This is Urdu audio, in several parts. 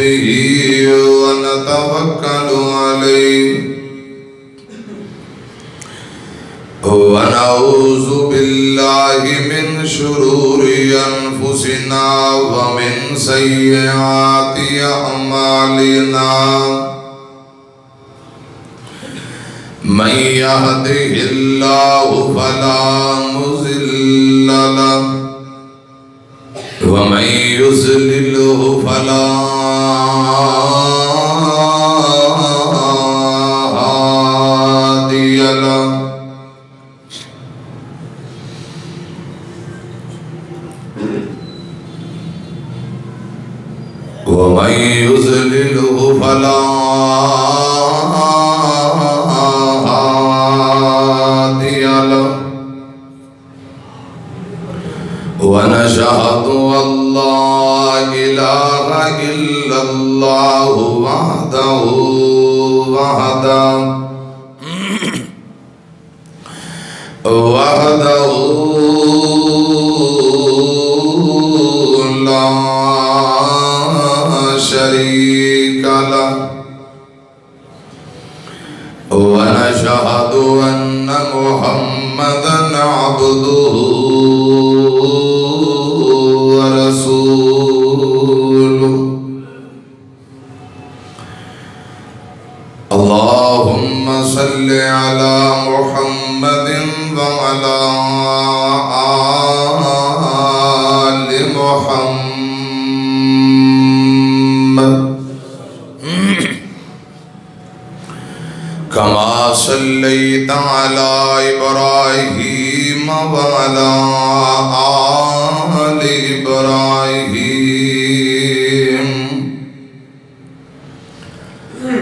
به ونتوكل عليه ونعوذ بالله من شرور أنفسنا ومن سيئات أعمالنا من يهده الله فلا مضل له ومن يضلله فلا هادي له ومن يضلله فلا هادي له ونشهد أن لا إله إلا الله وحده لا شريك له ونشهد أن محمدًا عبده ورسوله اللهم صل على محمد وعلى آل محمد كما صليت على إبراهيم وعلى آل إبراهيم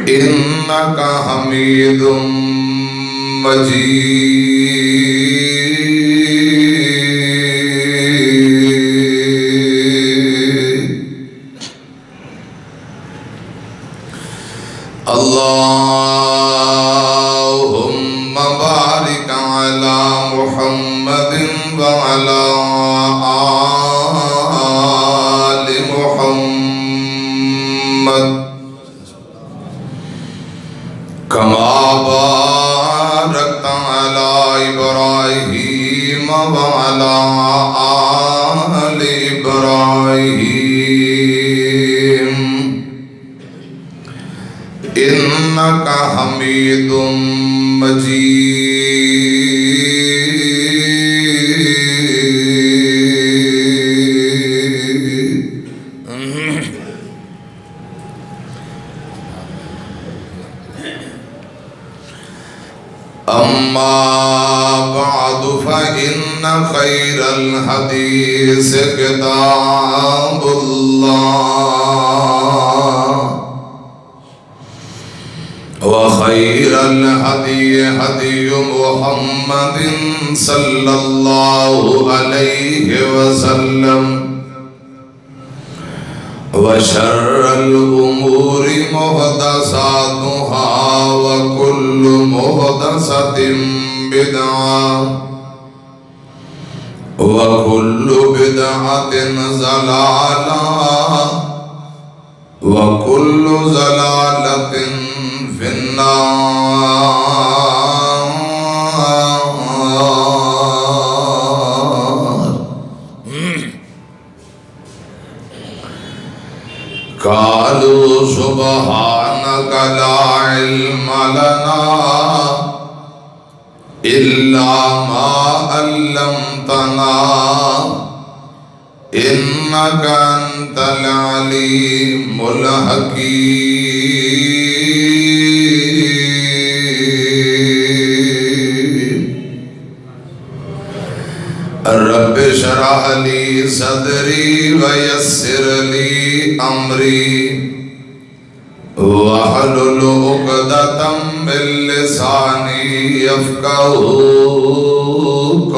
إنك حميد مجيد اللهم بارك على محمد وعلى آل محمد كما باركت على إبراهيم وعلى آل إبراهيم إنك حميد مجيد أما بعد فإن خير الحديث كتاب الله وخير الهدي هدي محمد صلى الله عليه وسلم وشر الأمور محدثاتها وكل محدثة بدعة وكل بدعة ضلالة وكل ضلالة في النار قالوا سبحانك لا علم لنا إلا ما علمتنا إنك أنت العليم الحكيم رب اشرح لي صدري ويسر لي أمري واحلل عقدة من لساني يفقهوا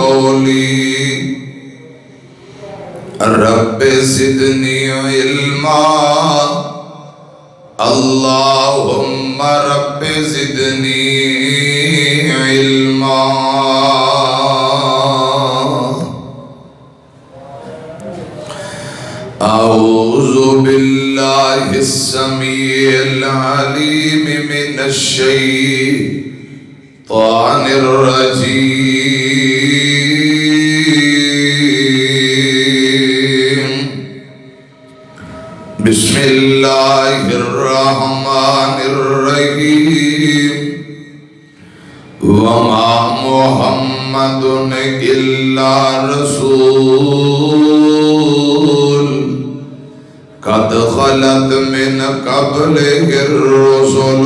قولي رب زدني علما اللهم رب زدني علما أعوذ بالله السميع العليم من الشيطان الرجيم بسم الله الرحمن الرحيم وما محمد إلا رسول قد خلت من قبله الرسل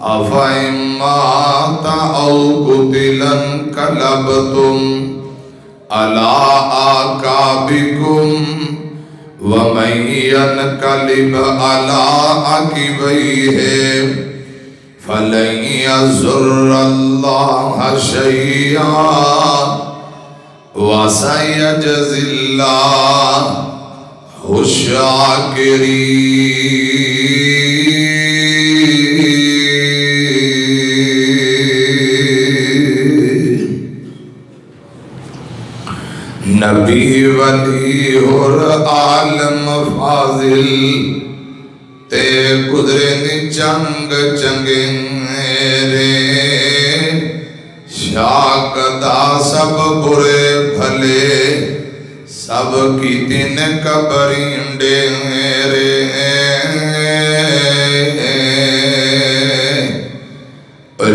أفإن مات أو قتل انقلبتم على أعقابكم ومن ينقلب على عقبيه فلن يضر الله شيئا وسيجزي الله الشاکرین۔ نبی ولی اور عالم فاضل تے گزرے چنگ چنگیرے شاکدہ سب برے بھلے سب کی دن کبرینڈے رے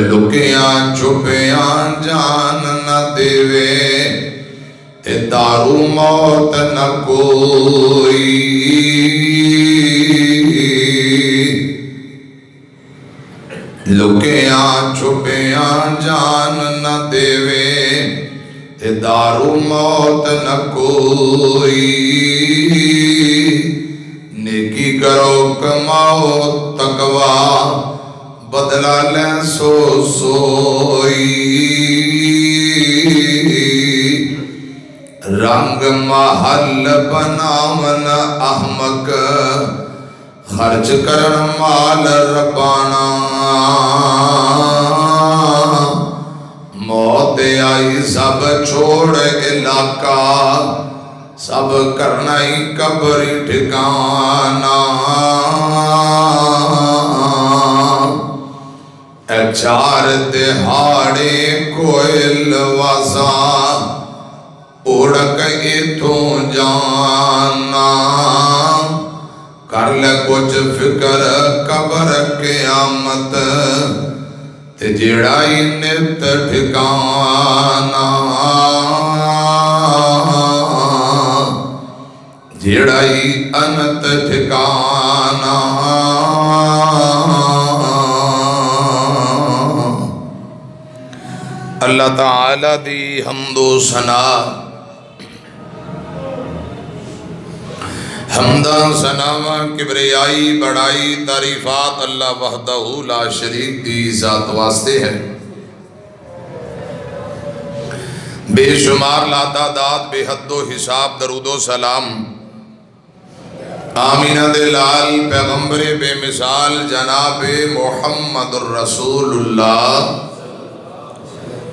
لکیاں چھپیاں جان نہ دیوے تے دارو موت نہ کوئی لکیاں چھپیاں جان نہ دیوے تے دارو موت نہ کوئی نیکی کرو کماؤ تقوی بدلہ لیں سو سوئی رنگ محل بناون احمق خرچ کرن مال ربانا موت آئی سب چھوڑ علاقہ سب کرنا ہی قبری ٹھکانا چار دہاڑے کوئل واسا اڑک ایتھوں جانا کر لے کچھ فکر قبر قیامت تے جڑائی نت ٹھکانا جڑائی انت ٹھکانا اللہ تعالیٰ دی حمد و ثنا حمدہ ثنا کبریائی بڑائی تعریفات اللہ وحدہ لا شریک دی ذات واسطے ہے بے شمار لا تعداد بے حد و حساب درود و سلام آمینہ دلال پیغمبر بے مثال جناب محمد الرسول اللہ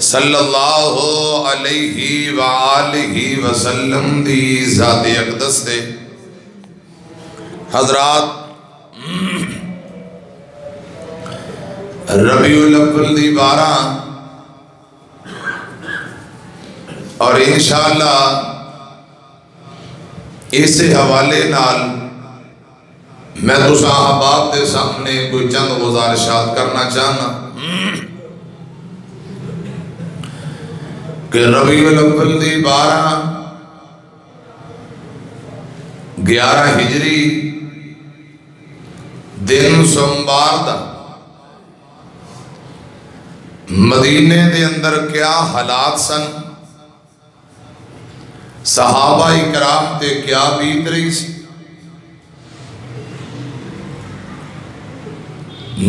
صلی اللہ علیہ وآلہ وسلم دی ذات اقدس دے حضرات ربیع الاول دی 12 اور انشاءاللہ اس حوالے نال میں تو صحابات دے سامنے کوئی چند گزارشات کرنا چاہنا کہ ربیع الاول دی 11 ہجری دن سوموار دا مدینے دے اندر کیا حالات سن صحابہ اکرام تے کیا بیت رہی سی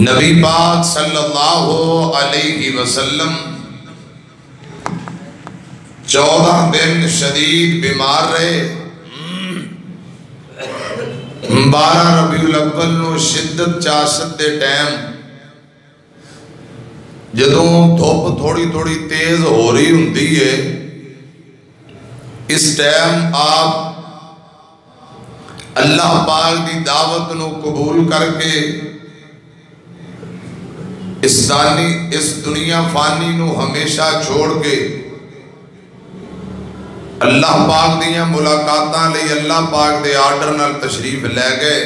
نبی پاک صلی اللہ علیہ وسلم 14 دن شدید بیمار رہے 12 ربیع الاول نو شدت چاشت دے ٹائم جدوں دھوپ تھوڑی تھوڑی تیز ہو رہی ہوندی ہے اس ٹائم آپ اللہ پاک دی دعوت نو قبول کر کے اس دنیا فانی نو ہمیشہ چھوڑ کے اللہ پاک دیاں ملاقاتاں لئی اللہ پاک دے آرڈر نال تشریف لے گئے۔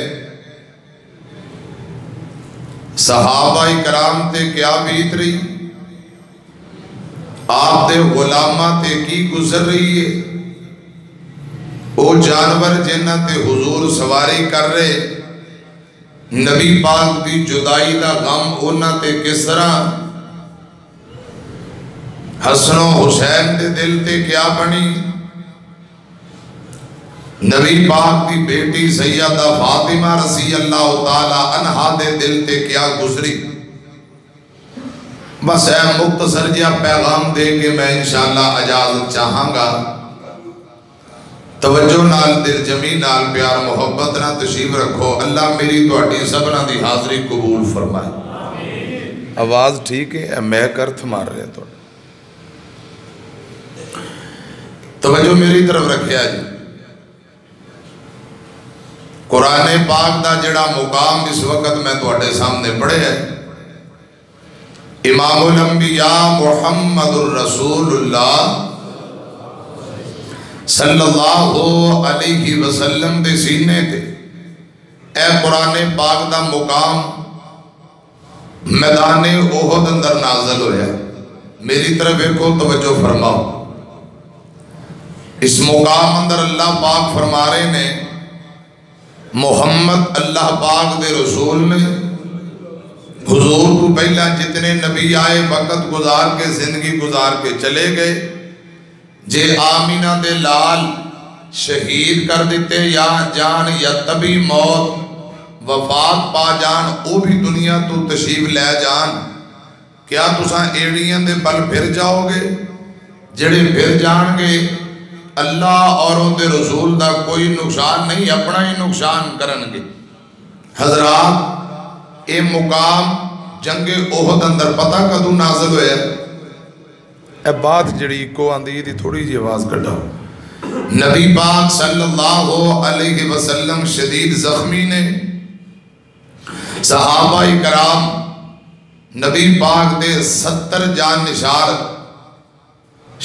صحابہ کرام تے کیا بیت رہی، آپ دے غلامہ تے کی گزر رہی ہے، وہ جانور جنہ تے حضور سواری کر رہے، نبی پاک دی جدائی دا غم اونا تے کس طرح، حسن و حسین دے دل تے کیا بنی، نبی پاک دی بیٹی سیدہ فاطمہ رضی اللہ تعالی عنہا دے دل تے کیا گزری۔ بس اے مختصر جا پیغام دے کے میں انشاءاللہ اجازت چاہاں گا۔ توجہ نال دل جمی نال پیار محبت نہ تشریف رکھو۔ اللہ میری توڑی سبنا دی حاضری قبول فرمائے۔ آواز ٹھیک ہے، میں کرت مار رہے تو توجہ میری طرف رکھے آجی۔ قرآن پاک دا جڑا مقام اس وقت میں توڑے سامنے پڑھے ہے، امام الانبیاء محمد الرسول اللہ صلی اللہ علیہ وسلم دے سینے تے اے قرآن پاک دا مقام میدان احد اندر نازل ہویا ہے۔ میری طرف ایک توجہ فرماؤ، اس مقام اندر اللہ پاک فرما رہے نے محمد اللہ پاک دے رسول نے حضور تو پہلا جتنے نبی آئے وقت گزار کے زندگی گزار کے چلے گئے، جے آمینہ دے لال شہید کر دیتے یا جان یا طبی موت وفات پا جان، او بھی دنیا تو تشریف لے جان، کیا تساں ایڑیاں دے بل پھر جاؤ گے؟ جڑے پھر جان گے اللہ اور ان دے رسول دا کوئی نقصان نہیں، اپنا ہی نقصان کرن گے۔ حضرات اے مقام جنگ احد اندر پتہ کدوں نازل ہوئے؟ اے بات جڑی کو آندھی دی تھوڑی جی آواز کٹا۔ نبی پاک صلی اللہ علیہ وسلم شدید زخمی نے، صحابہ کرام نبی پاک دے 70 جان نشار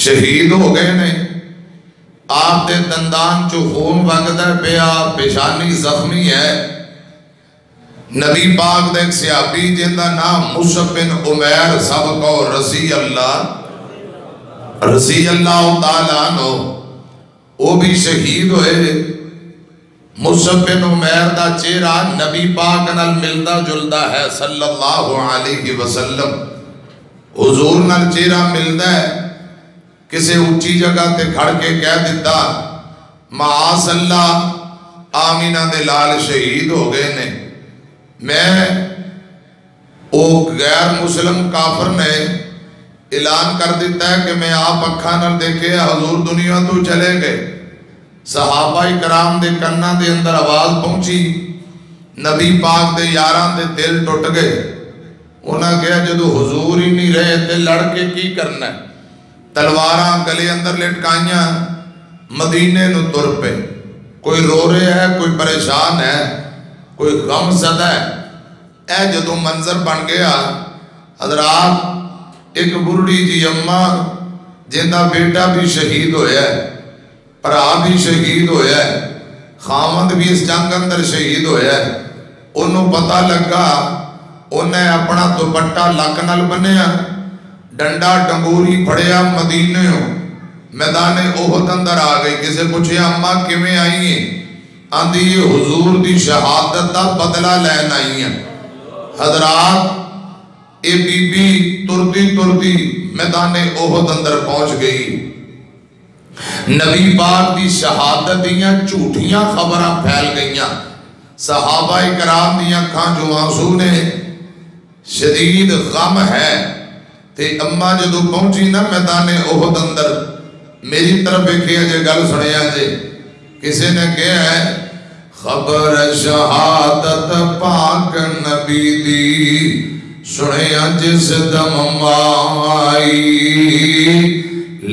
شہید ہو گئے نے، آپ دے دندان چو خون وگدہ پیا، پیشانی زخمی ہے۔ نبی پاک دے ایک صحابی جندہ نام مصعب بن عمیر سب کو رضی اللہ تعالیٰ عنہ، وہ بھی شہید ہوئے۔ مصعب بن عمیر دا چہرہ نبی پاک نال ملدا جلدا ہے صلی اللہ علیہ وسلم، حضور نال چہرہ ملدا ہے۔ کسے اونچی جگہ تے کھڑ کے کہہ دیتا معاذ اللہ آمینہ دے لال شہید ہو گئے نے۔ میں او غیر مسلم کافر نے اعلان کر دیتا ہے کہ میں آپ اکھا نال دیکھے حضور دنیا تو چلے گئے۔ صحابہ کرام دے کنہ دے اندر آواز پہنچی، نبی پاک دے یاران دے دل ٹوٹ گئے۔ انہاں کہا جدو حضور ہی نہیں رہے تے لڑ کے کی کرنا ہے؟ تلواراں گلے اندر لٹکائیاں، مدینے نو تر پہ، کوئی رو رہے ہے، کوئی پریشان ہے، کوئی غم زدہ ہے۔ اے جدو منظر بن گیا، حضرات ایک بڑی جی اماں جندہ بیٹا بھی شہید ہویا ہے، پرا بھی شہید ہویا ہے، خامد بھی اس جنگ اندر شہید ہویا ہے۔ انہوں پتہ لگا، انہیں اپنا دوپٹہ لک نال بنیا، ڈنڈا ڈنگوری پھڑیا، مدینے ہو میدان احد اندر آ گئی۔ کسے پوچھے اماں کیویں آئی ہیں؟ آندھی یہ حضور دی شہادت دا بدلہ لین آئی ہیں۔ حضرات اے بی بی تردی میدان احد اندر پہنچ گئی۔ نبی پاک دی شہادت دیاں جھوٹیاں خبراں پھیل گئیاں، صحابہ کرام دیاں کھاں جو آنسو نے، شدید غم ہے۔ تے اماں جدو پہنچی نا میدان احد اندر، میری طرف ایک جے گل سنیا جے، کسی نے کہا ہے خبر شہادت پاک نبی دی سنیا جس دم مائی،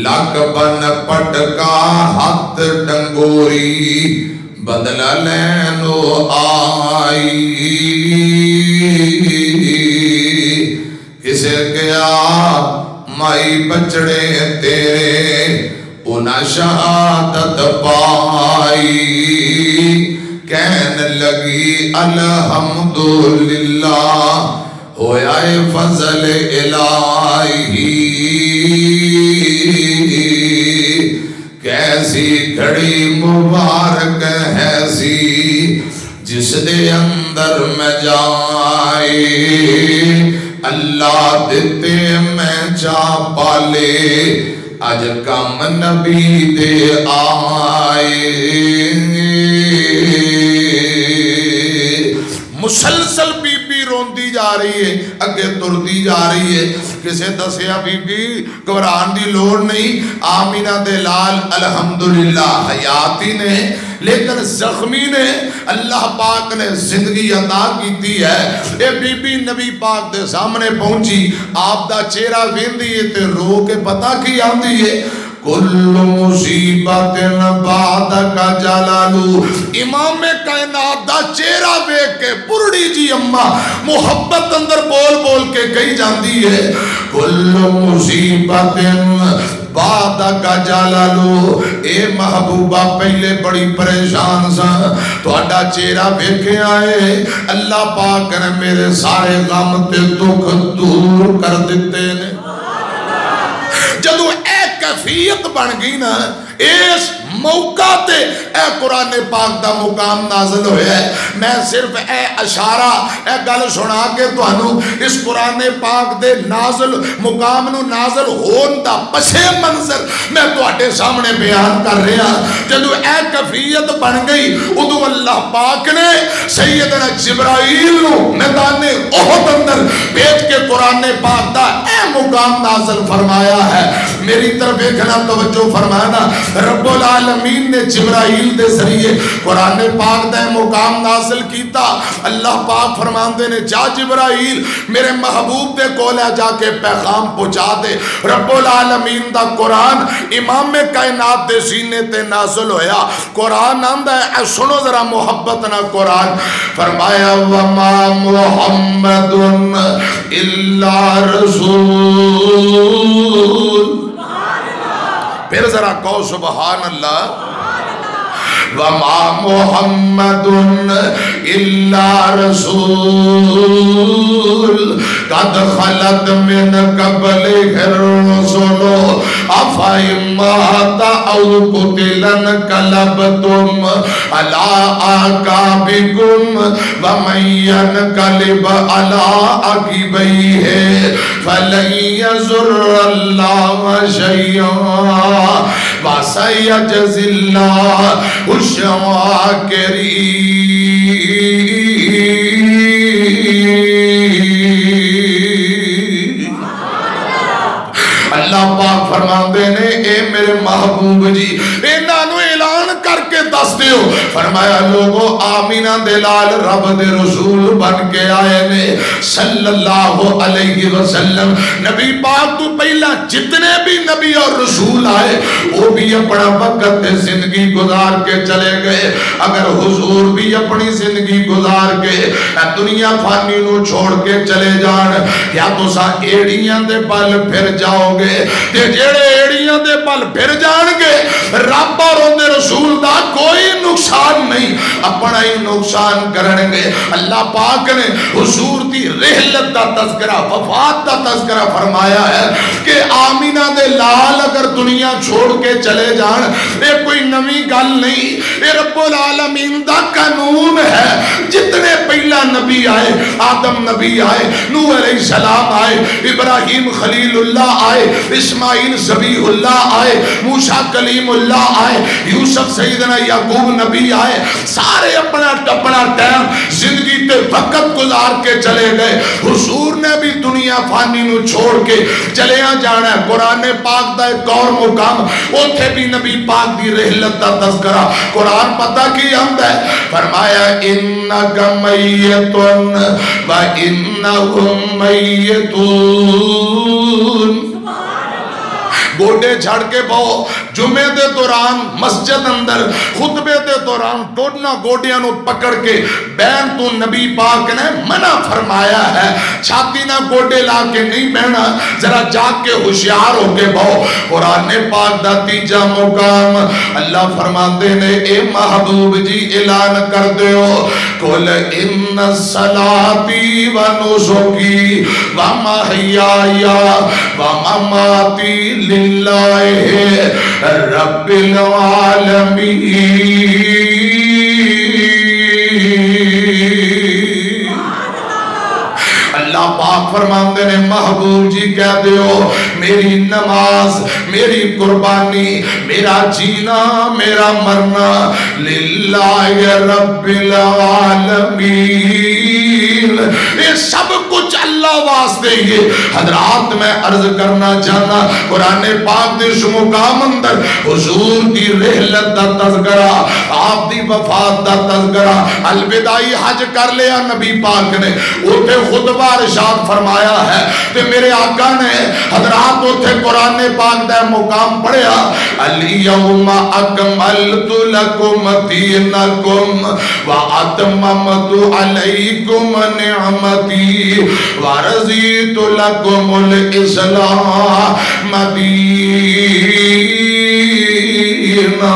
لگ بن پٹکا ہاتھ ڈنگوری بدلا لینو آئی کسے گیا مائی بچڑے تیرے انہاں شہادت پائی کہنے لگی الحمدللہ ہویا فضل الہی کیسی گھڑی مبارک ہے سی جس دے اندر میں جائے اللہ دیتے میں چا پالے آج کم نبی دے آئے مسلسل بی بی روندی جا رہی ہے اگے تردی جا رہی ہے کسے دسیا بی بی گھبران دی لوڑ نہیں آمینہ دے لال الحمدللہ حیاتی نے لیکن زخمی نے اللہ پاک نے زندگی عطا کیتی ہے اے بی بی نبی پاک دے سامنے پہنچی آپ دا چہرہ ویندی ہے تے رو کے پتہ کی آندی ہے کل مصیبت بعد کا جلالو امام کائنات دا چہرہ بیک کے پرڑی جی اممہ محبت اندر بول بول کے کہی جاندی ہے کل مصیبت بعد کا جلالو اے محبوبہ پہلے بڑی پریشان سا تو اڈا چہرہ بیکے آئے اللہ پاک نے میرے سارے غم تے دکھ دور کر دیتے نے جدو کیفیت بن گئی نا اس موقع تے اے قرآن پاک دا مقام نازل ہویا ہے میں صرف اے اشارہ اے گل سنا کے تو انہوں اس قرآن پاک دے نازل مقام نو نازل ہون دا پسے منظر میں تو اٹھے سامنے بیان کر رہا جدو اے کیفیت بن گئی ادو اللہ پاک نے سیدنا جبرائیل نو میدان احد اندر بیٹھ کے قرآن پاک دا اے مقام نازل فرمایا ہے میری طرف ایکنا توجہ فرمانا رب العالمین نے جبرائیل دے ذریعے قرآن پاک دے مقام نازل کیتا اللہ پاک فرماندے نے جا جبرائیل میرے محبوب دے کولے جا کے پیغام پہنچا دے رب العالمین دا قرآن امام کائنات دے سینے تے نازل ہویا قرآن آندہ ہے سنو ذرا محبت نہ قرآن فرمایا وما محمد الا رسول پھر ذرا کہو سبحان اللہ وما محمد الا رسول قد خلت من قبلہ الرسل افئن مات او قتل انقلبتم علی اعقابکم ومن ينقلب علی عقبیہ فلن یضر اللہ شیئا وسيجزي الله الشاكرين اللہ پاک فرماندے نے اے میرے محبوب جی انہوں اعلان کر کے دس دیو فرمایا لوگوں آمینہ دلال رب دے رسول بن کے آئے نے صلی اللہ علیہ وسلم نبی پاک تو پہلا جتنے بھی نبی اور رسول آئے وہ بھی اپنا وقت زندگی گزار کے چلے گئے اگر حضور بھی اپنی زندگی گزار کے دنیا فانی نو چھوڑ کے چلے جان یا تو سا ایڑیاں دے پل پھر جاؤ گے جیڑے ایڑیاں دے پل پھر جان گے رب اور ان رسول دا کوئی نقصان نہیں اپنا ہی نقصان کرنے گے اللہ پاک نے حضور دی رحلت دا تذکرہ وفات دا تذکرہ فرمایا ہے کہ آمینہ دے لال اگر دنیا چھوڑ کے چلے جان یہ کوئی نوی گل نہیں یہ رب العالمین دا قانون ہے جتنے پہلا نبی آئے آدم نبی آئے نوح علیہ السلام آئے ابراہیم خلیل اللہ آئے اسماعیل ذبیح اللہ آئے موسیٰ کلیم اللہ آئے یوسف سیدنا یعقوب نبی آئے سارے اپنا ٹائم زندگی تے وقت گزار کے چلے گئے حضور نے بھی دنیا فانی نو چھوڑ کے چلیاں جانا ہے قرآن پاک دا ایک اور مقام اوتھے بھی نبی پاک دی رحلت دا تذکرہ قرآن پتہ کی حمد ہے فرمایا انکا میتون و انہم میتون گوڑے جھڑ کے بہو جمعے دے دوران مسجد اندر خطبے دے دوران ٹوڈنا گوڈیاں نو پکڑ کے بین تو نبی پاک نے منع فرمایا ہے. چھاتی نہ گوڈے لا کے نہیں بہنا, ذرا جاگ کے ہوشیار ہو کے بہو. قرآن پاک دا تیجا مقام اللہ فرماندے نے اے محبوب جی اعلان کر دیو قل ان صلاتی و نسکی و محیای و مماتی للہ رب العالمین. اللہ پاک فرماندے نے محبوب جی کہہ دیو میری نماز, میری قربانی, میرا جینا, میرا مرنا للہ رب العالمین. یہ سب کچھ اللہ واسطے. یہ حضرات میں عرض کرنا چاہنا قرآن پاک دے شو مقام اندر حضور دی رحلت دا تذکرہ, آپ دی وفات دا تذکرہ, الوداعی حج کر لیا نبی پاک نے, اوٹھے خطبہ ارشاد فرمایا ہے کہ میرے آقا نے حضرات اوٹھے قرآن پاک دا مقام پڑھیا الیوم اکملت لکم دینکم واتممت علیکم نعمتی ورضیت لکم الاسلام دینا.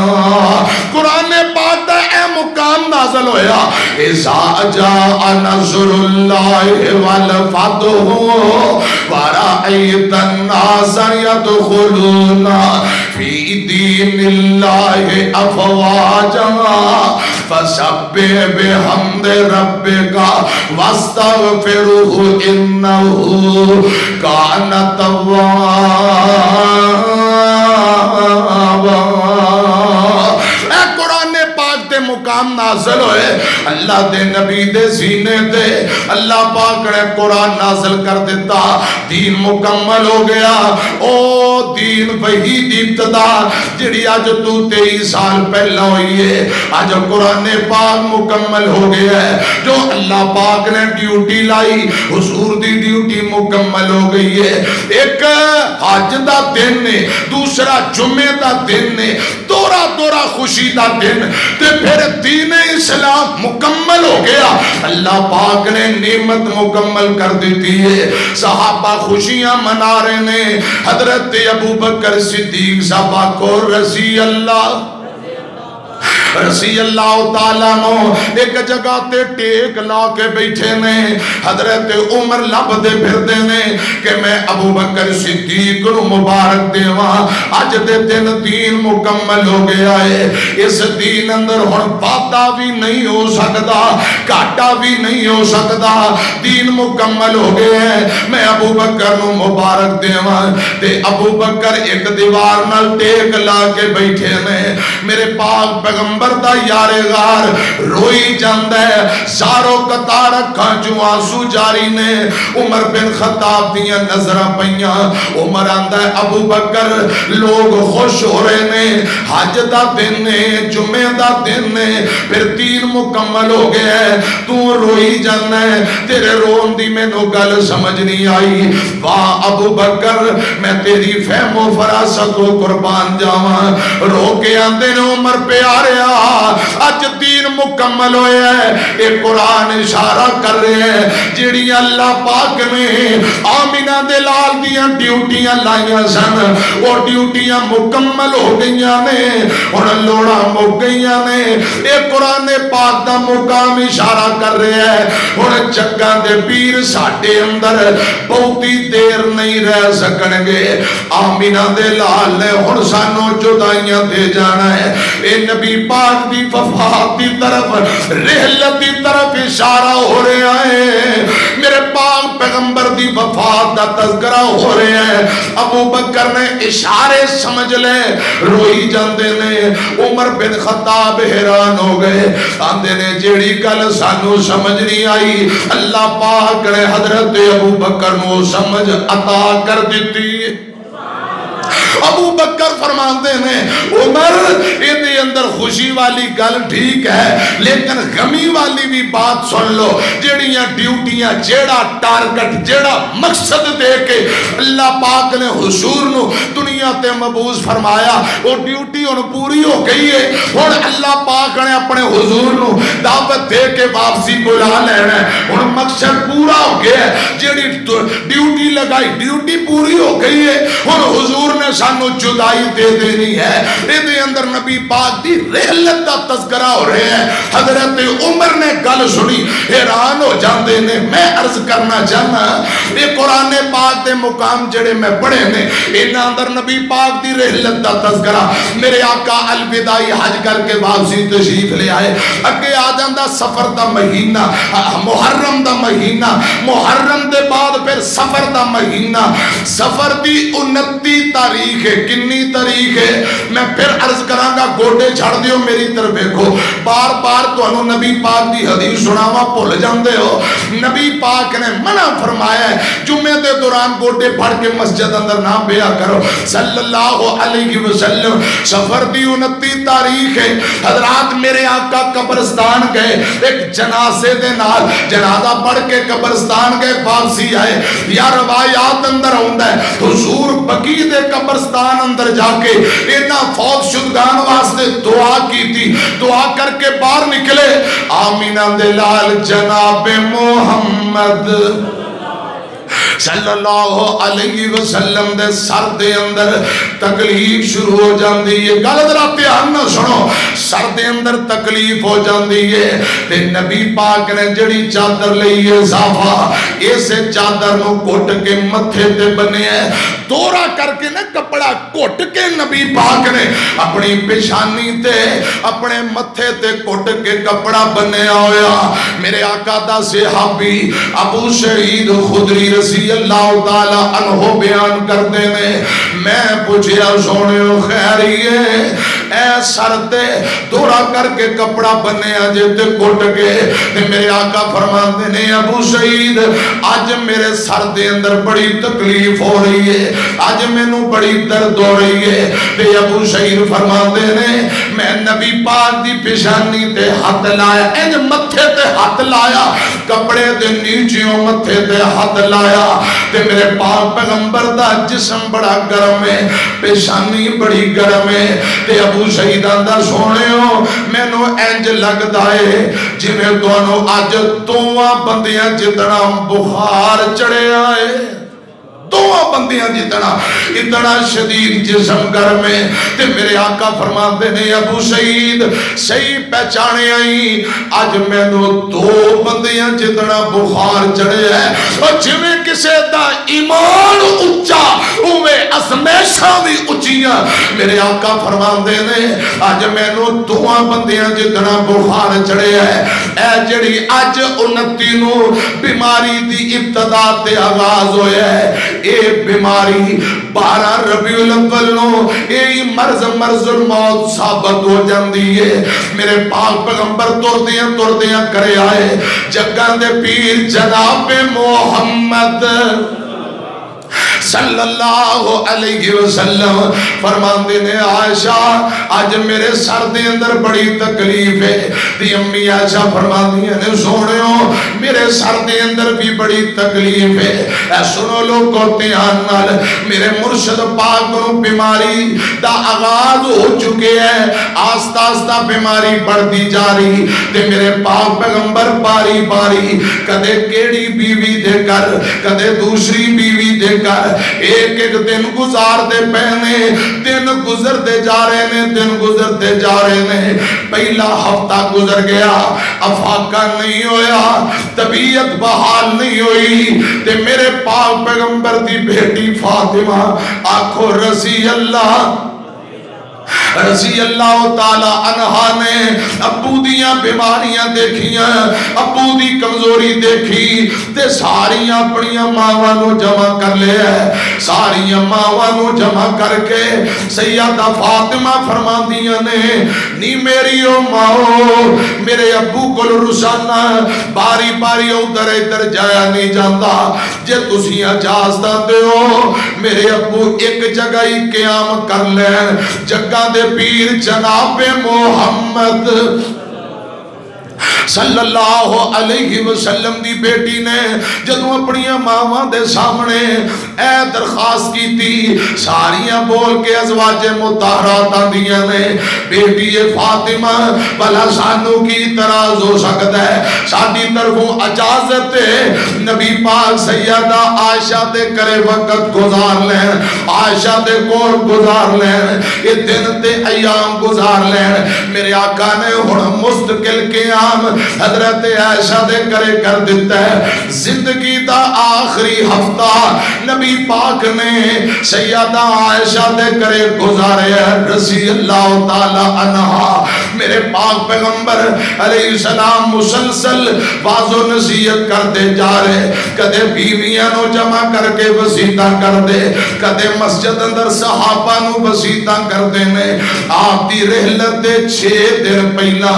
قرآن پاک دا اے مقام نازل ہویا اذا جاء نصر اللہ والفتح ورأیت الناس يدخلون فی دین اللہ افواجا فسبح بحمد ربک واستغفرہ انہ کان توابا. مقام نازل ہوئے اللہ دے نبی دے سینے دے اللہ پاک نے قرآن نازل کر دیتا, دین مکمل ہو گیا. او دین وہی دی ابتدا جڑی آج تو 23 سال پہلا ہوئی ہے, آج قرآن پاک مکمل ہو گیا ہے. جو اللہ پاک نے ڈیوٹی لائی حضور دی ڈیوٹی مکمل ہو گئی ہے. ایک حج دا دن نے, دوسرا جمعے دا دن نے, دورا دورا خوشی دا دن, تے پھر دین اسلام مکمل ہو گیا. اللہ پاک نے نعمت مکمل کر دیتی ہے. صحابہ خوشیاں منا رہے ہیں. حضرت ابو بکر صدیق صاحبہ کو رضی اللہ تعالیٰ نو ایک جگہ تے ٹیک لا کے بیٹھے نے. حضرت عمر لب دے پھر دے نے کہ میں ابو بکر صدیق نو مبارک دیواں, آج دے دن دین مکمل ہو گیا ہے. اس دین اندر ہن وعدہ بھی نہیں ہو سکتا, گھاٹا بھی نہیں ہو سکتا, دین مکمل ہو گیا ہے. میں ابو بکر نو مبارک دیواں. تے ابو بکر ایک دیوار نال ٹیک لا کے بیٹھے نے. میرے پاک پیغمبر دا یار غار روئی جاندہ ہے, سارو قطار اکھاں جو آنسو جاری نے. عمر بن خطاب دیاں نظرہ پہیاں. عمر آندہ ہے ابو بکر لوگ خوش ہو رہے نے, حج دا دن نے, جمعہ دا دن نے, پھر دین مکمل ہو گیا ہے, تو روئی جاندہ ہے. تیرے رون دی میں نو گل سمجھ نہیں آئی. واہ ابو بکر میں تیری فہم و فراست کو قربان جاواں. رو کے آندے نے عمر پہ آ رہا, آج دین مکمل ہوئے ہیں. ایک قرآن اشارہ کر رہے ہیں جیڑی اللہ پاک نے آمینہ دلال دیاں ڈیوٹیاں لائیاں سن, اور ڈیوٹیاں مکمل ہو گئیاں نے, اور لوڑا مک گئیاں نے. ایک قرآن پاک دا مقام اشارہ کر رہے ہیں. اور جگہ دے پیر ساڑھے اندر بہتی دیر نہیں رہ سکنگے. آمینہ دلال نے اور سانو جدائیاں دے جانا ہے. اے نبی پاک دی وفات دی طرف, رحلت دی طرف اشارہ ہو رہے ہیں. میرے پاک پیغمبر دی وفات دا تذکرہ ہو رہے ہیں. ابو بکر نے اشارے سمجھ لیں, روئی جاندے نے. عمر بن خطاب حیران ہو گئے, آندے نے جیڑی گل سانو سمجھ نہیں آئی اللہ پاک نے حضرت ابو بکر نو سمجھ عطا کر دیتی. ابو بکر فرماندے نے عمر یہ اندر خوشی والی گل ٹھیک ہے لیکن غمی والی بھی بات سن لو، جیڑیاں ڈیوٹیاں جیڑا ٹارگٹ جیڑا مقصد دے کے اللہ پاک نے حضور نو دنیا تے مبعوث فرمایا وہ ڈیوٹی ان پوری ہو گئی ہے، اور اللہ پاک نے اپنے حضور نو دعوت دے کے واپسی بلا لینا ہے، اور مقصد پورا ہو گیا ہے، جیڑی ڈیوٹی لگائی ڈیوٹی پوری ہو گئی ہے، اور حضور نے سانو جدائی دے دینی ہے۔ یہ اندر نبی پاک دی رحلت دا تذکرہ ہو رہے ہیں۔ حضرت عمر نے گل سنی حیران ہو جاندے نے۔ میں عرض کرنا چاہنا یہ قرآن پاک دے مقام جڑے میں پڑھے نے انہاں اندر نبی پاک دی رحلت دا تذکرہ، میرے آقا الوداعی حج کر کے واپسی تشریف لے آئے، اگے آ جاندا سفر دا مہینہ، محرم دا مہینہ، محرم دے بعد پھر سفر دا مہینہ، سفر دی 29 تاریخ ہے، کنی تاریخ ہے، میں پھر عرض کراں گا گوٹے چھڑ دیو میری طرف دیکھو، بار بار تانوں نبی پاک دی حدیث سناواں بھول جاندے ہو۔ نبی پاک نے منع فرمایا ہے جمعے دے دوران گوٹے پھڑ کے مسجد اندر نہ بیا کرو صلی اللہ علیہ وسلم۔ سفر دی 29 تاریخ ہے، حضرات میرے آقا قبرستان گئے، ایک جنازے دے نال جنازہ پڑھ کے قبرستان گئے، واپسی آئے، یا روایات اندر ہوندا ہے حضور بقیع دے قبرستان اندر جا کے انہاں فوت شدگان واسطے دعا کی تھی، دعا کر کے باہر نکلے، آمینہ دے لال جناب محمد صلی اللہ علیہ وسلم دے سر دے اندر تکلیف شروع ہو جاندی ہے۔ گل ذرا دھیان نہ سنو، سر دے اندر تکلیف ہو جاندی ہے، تے نبی پاک نے جڑی چادر لئی ہے صافا اسے چادر نو گھٹ کے متھے تے بنے ہے، دورہ کر کے نہ کپڑا گھٹ کے نبی پاک نے اپنی پیشانی تے اپنے متھے تے گھٹ کے کپڑا بنیا ہویا۔ میرے آقا دا صحابی ابو سعید خدری رضی اللہ تعالیٰ عنہ بیان کرتے ہیں، میں پوچھیا سونیو خیریے اے سر تے دورہ کر کے کپڑا بنے آجے تے گھٹ کے، تے میرے آقا فرماندے نے ابو سعید آج میرے سر دے اندر بڑی تکلیف ہو رہی ہے، آج میں نو بڑی درد ہو رہی ہے، تے ابو سعید فرماندے نے میں نبی پاک دی پیشانی تے ہاتھ لایا، انج متھے تے ہاتھ لایا، کپڑے دے نیچیوں متھے تے ہاتھ لایا، تے میرے پاک پیغمبر دا جسم بڑا گرم ہے، پیشانی بڑی گرم ہے، تے ابو سعیدان دا سونے ہو میں نو انج لگ دائے جی میں دونوں آج دوہاں بندیاں جتنا بخار چڑھے آئے، دوہاں بندیاں جتنا اتنا شدید جسم گرم ہے، تے میرے آقا فرماتے نے ابو سعید صحیح پہچانے آئی آج میں نو دو بندیاں جتنا بخار چڑھے ہے، اور جویں کسے دا ایمان اچھا اوے ازمیشاں بھی اچھیاں، میرے آقا فرماتے نے آج میں نو دوہاں بندیاں جتنا بخار چڑھے ہے، اے جڑی آج 29 نو بیماری دی ابتدا تے آغاز ہوئے ہے، اے بیماری 12 ربیع الاول نو اے مرض الموت ثابت ہو جاندی ہے۔ میرے پاک پیغمبر توردیاں کرے آئے جگہ دے پیر جناب محمد صلی اللہ علیہ وسلم فرماندے نے عائشہ آج میرے سر دے اندر بڑی تکلیف ہے، دی امی عائشہ فرماندی نے سونیو میرے سر دے اندر بھی بڑی تکلیف ہے، اے سنو لوگوں دھیان نال میرے مرشد پاک نو بیماری دا آغاز ہو چکے ہیں، آستہ آستہ بیماری بڑھتی جا رہی، تے میرے پاک پیغمبر باری باری کدے کیڑی بیوی دے کر کدے دوسری بیوی دے کر ایک ایک دن گزار دے پہنے، دن گزر دے جا رہے نے، دن گزر دے جا رہے نے، پہلا ہفتہ گزر گیا، افاقہ نہیں ہویا، طبیعت بحال نہیں ہوئی، تے میرے پاک پیغمبر دی بیٹی فاطمہ آنکھوں رضی اللہ تعالی عنہ نے ابو دیاں بیماریاں دیکھیاں، ابو دی کمزوری دیکھی، تے ساریاں اپنیاں ماواں نو جمع کر لے ہے، ساریاں ماواں نو جمع کر کے سیدہ فاطمہ فرماندیاں نے نی میری او ماؤ میرے ابو کو روزانہ باری باری ادھر ادھر جایا نہیں جاتا، جے تسی اجازت دیو میرے ابو ایک جگہ ہی قیام کر لین جگہ دے پیر جناب محمد صلی اللہ علیہ وسلم دی بیٹی نے جدوں اپنی ماواں دے سامنے اے درخواست کی تھی ساریاں بول کے ازواج مطہرات آندیاں نے بیٹی فاطمہ بھلا سانو کی اعتراض ہو سکتا ہے ساڈی طرفوں اجازت ہے نبی پاک سیدہ عائشہ دے کرے وقت گزار لین عائشہ دے کول گزار لین یہ دن تے ایام گزار لین میرے آقا نے ہن مستقل قیام حضرت عائشہ دے کرے کر دیتا ہے زندگی دا آخری ہفتہ نبی پاک نے سیدہ عائشہ دے کرے گزارے رضی اللہ تعالی عنہ میرے پاک پیغمبر علیہ السلام مسلسل واض و نصیحت کر دے جا رہے کدے بیویاں نو جمع کر کے وسیطہ کر دے کدے مسجد اندر صحابہ نو وسیطہ کر دے نے آپ دی رحلت دے 6 دن پہلا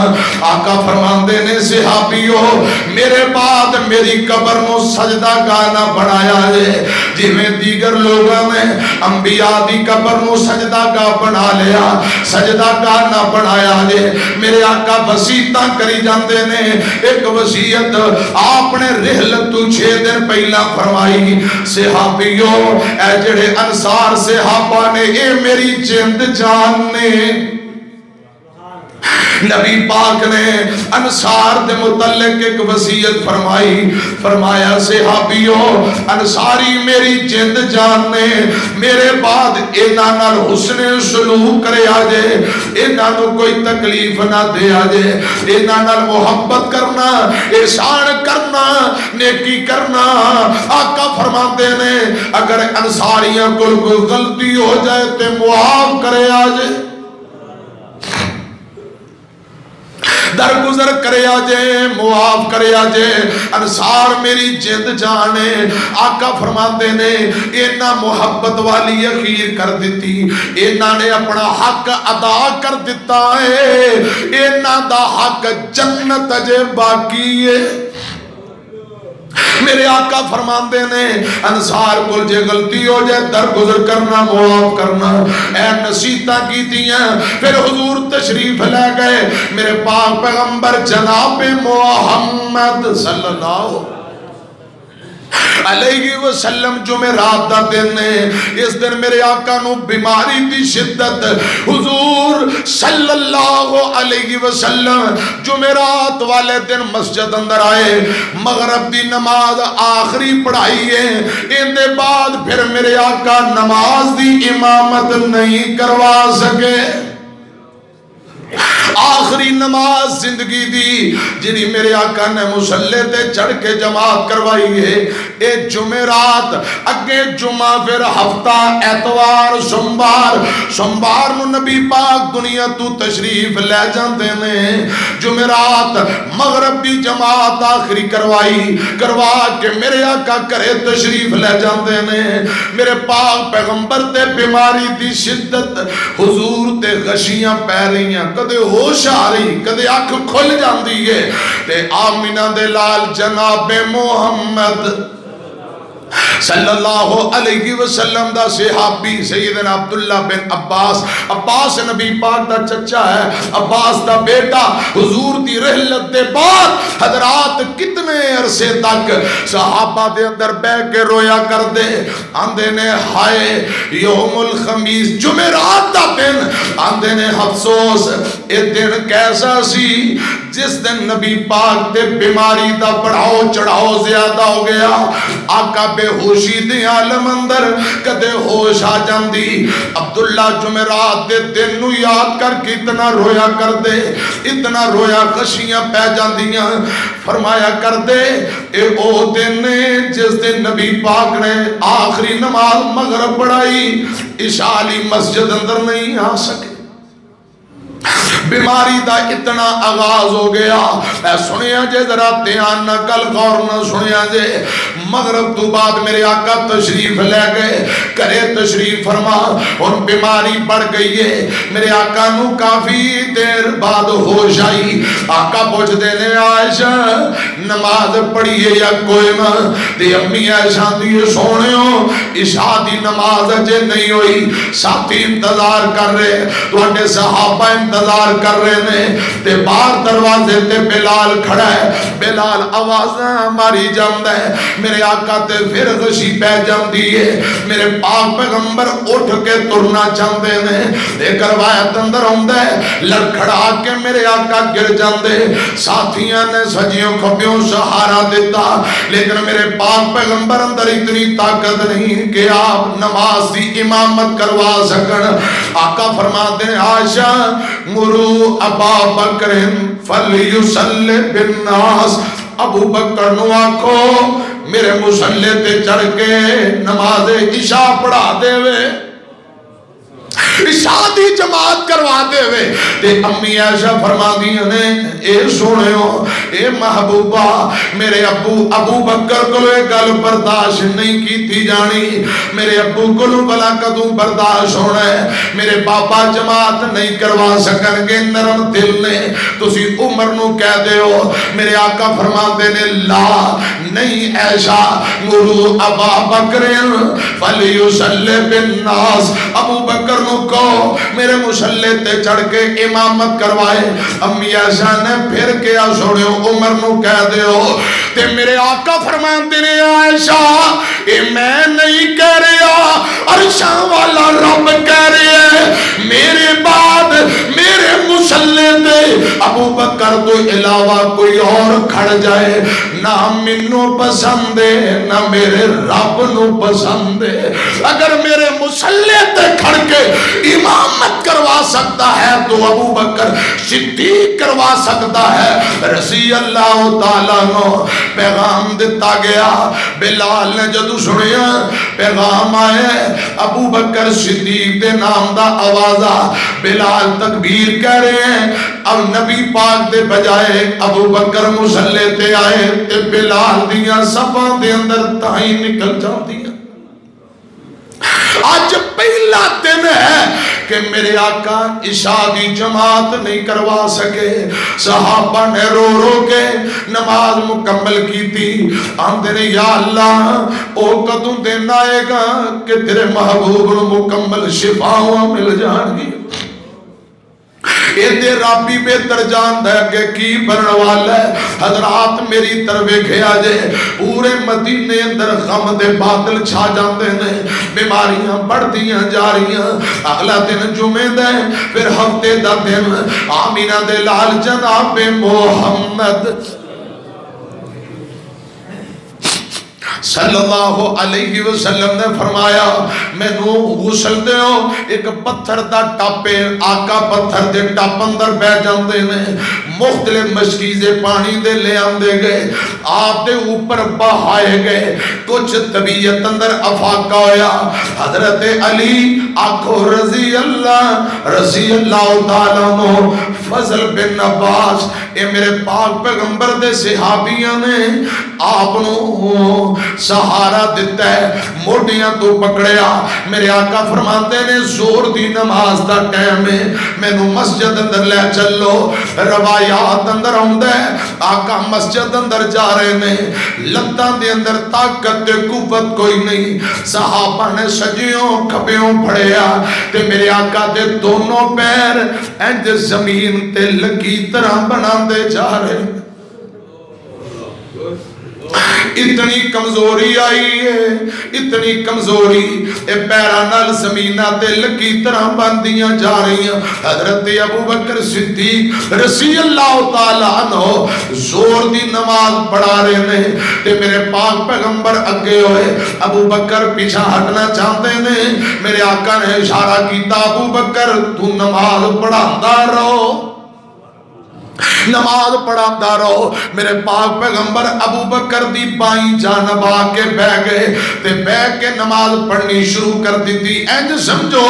آقا فرمان دے نے صحابیوں میرے بعد میری قبر نو سجدہ گانا بنایا ہے جی میں دیگر لوگوں نے انبیاء دی قبر نو سجدہ گا بنا لیا سجدہ گانا بنایا ہے میرے آقا وسیعتاں کری جاندے نے ایک وسیعت آپ نے رحلت تو 6 دن پہلا فرمائی صحابیوں اے جڑے انصار صحابہ نے اے میری جند جان نے نبی پاک نے انصار دے متعلق ایک وصیت فرمائی فرمایا صحابیوں انصاری میری جند جان نے میرے بعد انہاں نال حسن سلوک کرے آجے انہاں نو کوئی تکلیف نہ دے آجے انہاں نال محبت کرنا احسان کرنا نیکی کرنا آقا فرماتے نے اگر انصاریاں کو کوئی غلطی ہو جائے تے معاف کرے آجے درگزر کرے آجے معاف کرے آجے انصار میری جند جانے آقا فرماتے نے اینا محبت والی اخیر کر دیتی اینا نے اپنا حق ادا کر دیتا ہے اینا دا حق جنت اجے باقی ہے میرے آقا فرماندے نے انصار کو جے غلطی ہو جائے درگزر کرنا معاف کرنا اے نصیحتاں کی دیاں پھر حضور تشریف لے گئے میرے پاک پیغمبر جناب محمد صلی اللہ علیہ وسلم جمعرات دا دن نے اس دن میرے آقا نو بیماری دی شدت حضور صلی اللہ علیہ وسلم جمعرات والے دن مسجد اندر آئے مغرب دی نماز آخری پڑھائی ہے ان دے بعد پھر میرے آقا نماز دی امامت نہیں کروا سکے آخری نماز زندگی دی جنہی میرے آقا نے مسلح تے چڑھ کے جماعت کروائی ہے اے جمعرات اگے جمعہ پھر ہفتہ اتوار سوموار نو نبی پاک دنیا تو تشریف لے جاندے نے جمعرات مغرب دی جماعت آخری کروا کے میرے آقا کرے تشریف لے جاندے نے میرے پاک پیغمبر تے بیماری دی شدت حضور تے غشیاں پہ رہیاں کدے ہوش آ رہی کدے آنکھ کھل جاندی ہے تے آمینہ دے لال جناب محمد صلی اللہ علیہ وسلم دا صحابی سیدنا عبداللہ بن عباس نبی پاک دا چچا ہے عباس دا بیٹا حضور دی رحلت دے بعد حضرات کتنے عرصے تک صحابہ دے اندر بے کے رویا کر دے آندے نے ہائے یوم الخمیس جمعرات دا دن آندے نے افسوس اے دن کیسا سی جس دن نبی پاک دے بیماری دا بڑھاؤ چڑھاؤ زیادہ ہو گیا آقا بے ہوشی دے عالم اندر کدے ہوش آ جاندی عبداللہ جمعرات دے دن نو یاد کر کے اتنا رویا کر دے اتنا رویا خشیاں پہ جاندیاں فرمایا کر دے اے او دن جس دن نبی پاک نے آخری نماز مغرب پڑھائی عشاء مسجد اندر نہیں آ سکے بیماری دا اتنا آغاز ہو گیا. اے سنیا جے ذرا دھیان نہ گل غور نہ سنیا جے. مغرب تو بعد میرے آقا تشریف لے گئے, کرے تشریف فرما, اور بیماری بڑھ گئی ہے. میرے آقا نو کافی دیر بعد ہوش آئی. آقا پوچھ دینے عائشہ نماز پڑھی ہے یا کوئی نہ؟ تے امی عائشہ دیئے سونے ہو عشاء دی نماز جے نہیں ہوئی. ساتھی انتظار کر رہے, تو اٹھے صحابہ انتظار کر رہے نے. تے باہر دروازے تے بلال کھڑا ہے. بلال آوازاں ہماری جمد ہے. میرے آقا تے پھر غشی پہ جم دیئے. میرے پاک پیغمبر اٹھ کے ترنا چاہتے نے. ایک روایت اندر ہوندہ ہے لڑکھڑا کے میرے آقا گر جاندے. ساتھیاں نے سجیوں کھپیوں سہارا دیتا, لیکن میرے پاک پیغمبر اندر اتنی طاقت نہیں کہ آپ نماز دی امامت کروا سکن. آقا فرماتے ہیں عائشہ مرو ابا بکر فلیسلی بالناس, ابو بکر نو آکھو میرے مسلح تے چڑھ کے نماز عشاء پڑھا دے وے, عشاء دی جماعت کروا دے وے. تے امی عائشہ فرما دیا نے اے سونے ہو اے محبوبہ میرے ابو بکر کو لے گل برداشت نہیں کی تھی جانی. میرے ابو کو لے بلا کدوں برداشت ہونا ہے. میرے بابا جماعت نہیں کروا سکن گے نرم دل نے. تسی عمر نو کہہ دے ہو. میرے آقا فرما دے نے لا نہیں عائشہ مرو ابا بکر فلیسلی بالناس, ابو بکر نو کو میرے مسلح تے چڑھ کے امامت کروائے. امی عائشہ نے پھر کیا سوڑے عمر نو کہہ دے ہو. تے میرے آقا فرمان دے نے عائشہ اے میں نہیں کہہ رہا, عرشاں والا رب کہہ رہے ہیں میرے بعد میرے مسلح تے ابو بکر تو علاوہ کوئی اور کھڑ جائے نہ منو پسند ہے نہ میرے رب نو پسند ہے. اگر میرے مسلح تے کھڑ کے امامت کروا سکتا ہے تو ابو بکر صدیق کروا سکتا ہے رضی اللہ تعالیٰ نو. پیغام دیتا گیا. بلال نے جدو سنیا پیغام آئے ابو بکر صدیق دے نام دا آوازہ. بلال تکبیر کہہ رہے ہیں. اب نبی پاک دے بجائے ابو بکر مسلح تے آئے تے بلال دیاں صفاں دے اندر تائیں نکل جاتی ہیں. آج پہلا دن ہے کہ میرے آقا عشاء دی جماعت نہیں کروا سکے. صحابہ نے رو رو کے نماز مکمل کی تھی. آندے نے یا اللہ او کدوں دن آئے گا کہ تیرے محبوب نو مکمل شفاؤں مل جان گی. ایدے رابی بہتر جان دے کہ کی بنن والا ہے. حضرات میری طرف کھیا جے پورے مدینے اندر غم دے بادل چھا جاندے نے. بیماریاں بڑھ دیاں جا رہیاں. اگلا دن جمعے دے پھر ہفتے دا دن آمینہ دے لال جناب محمد صلی اللہ علیہ وسلم نے فرمایا میں نو غسل دے ہو. ایک پتھر دا ٹاپے آقا پتھر دے ٹاپ اندر بے جاندے نے. مختلف مشکیزے پانی دے لے آندے گئے. آپ دے اوپر بہائے گئے. کچھ طبیعت اندر افاقہ ہویا. حضرت علی آنکھو رضی اللہ تعالیٰ نو فضل بن عباس اے میرے پاک پیغمبر دے صحابیاں نے آپ نو سہارا دیتا ہے. موڑیاں تو پکڑیا. میرے آقا فرماتے نے زور دی نماز دا ٹائم ہے میں نو مسجد اندر لے چلو. روایات اندر ہوندہ ہے آقا مسجد اندر جا رہے نے. لتاں دے اندر طاقت دے قوت کوئی نہیں. صحابہ نے سجیوں کھپیوں پھڑیا تے میرے آقا دے دونوں پیر اینج زمین تے لگی طرح بنا دے جا رہے. اتنی کمزوری آئی ہے اتنی کمزوری اے پیرانال زمینہ تے لکی طرح بندیاں جا رہی ہیں. حضرت ابو بکر صدیق رضی اللہ تعالیٰ عنہ زور دی نماز پڑھا رہے نے تے میرے پاک پیغمبر اگے ہوئے. ابو بکر پیچھا ہٹنا چاہتے نے. میرے آقا نے اشارہ کیتا ابو بکر تو نماز پڑھا دا رہو. نماز پڑھاتا رہو. میرے پاک پیغمبر ابو بکر دی بائیں جانب آ کے بہ گئے تے بہ کے نماز پڑھنی شروع کر دیتی. انج سمجھو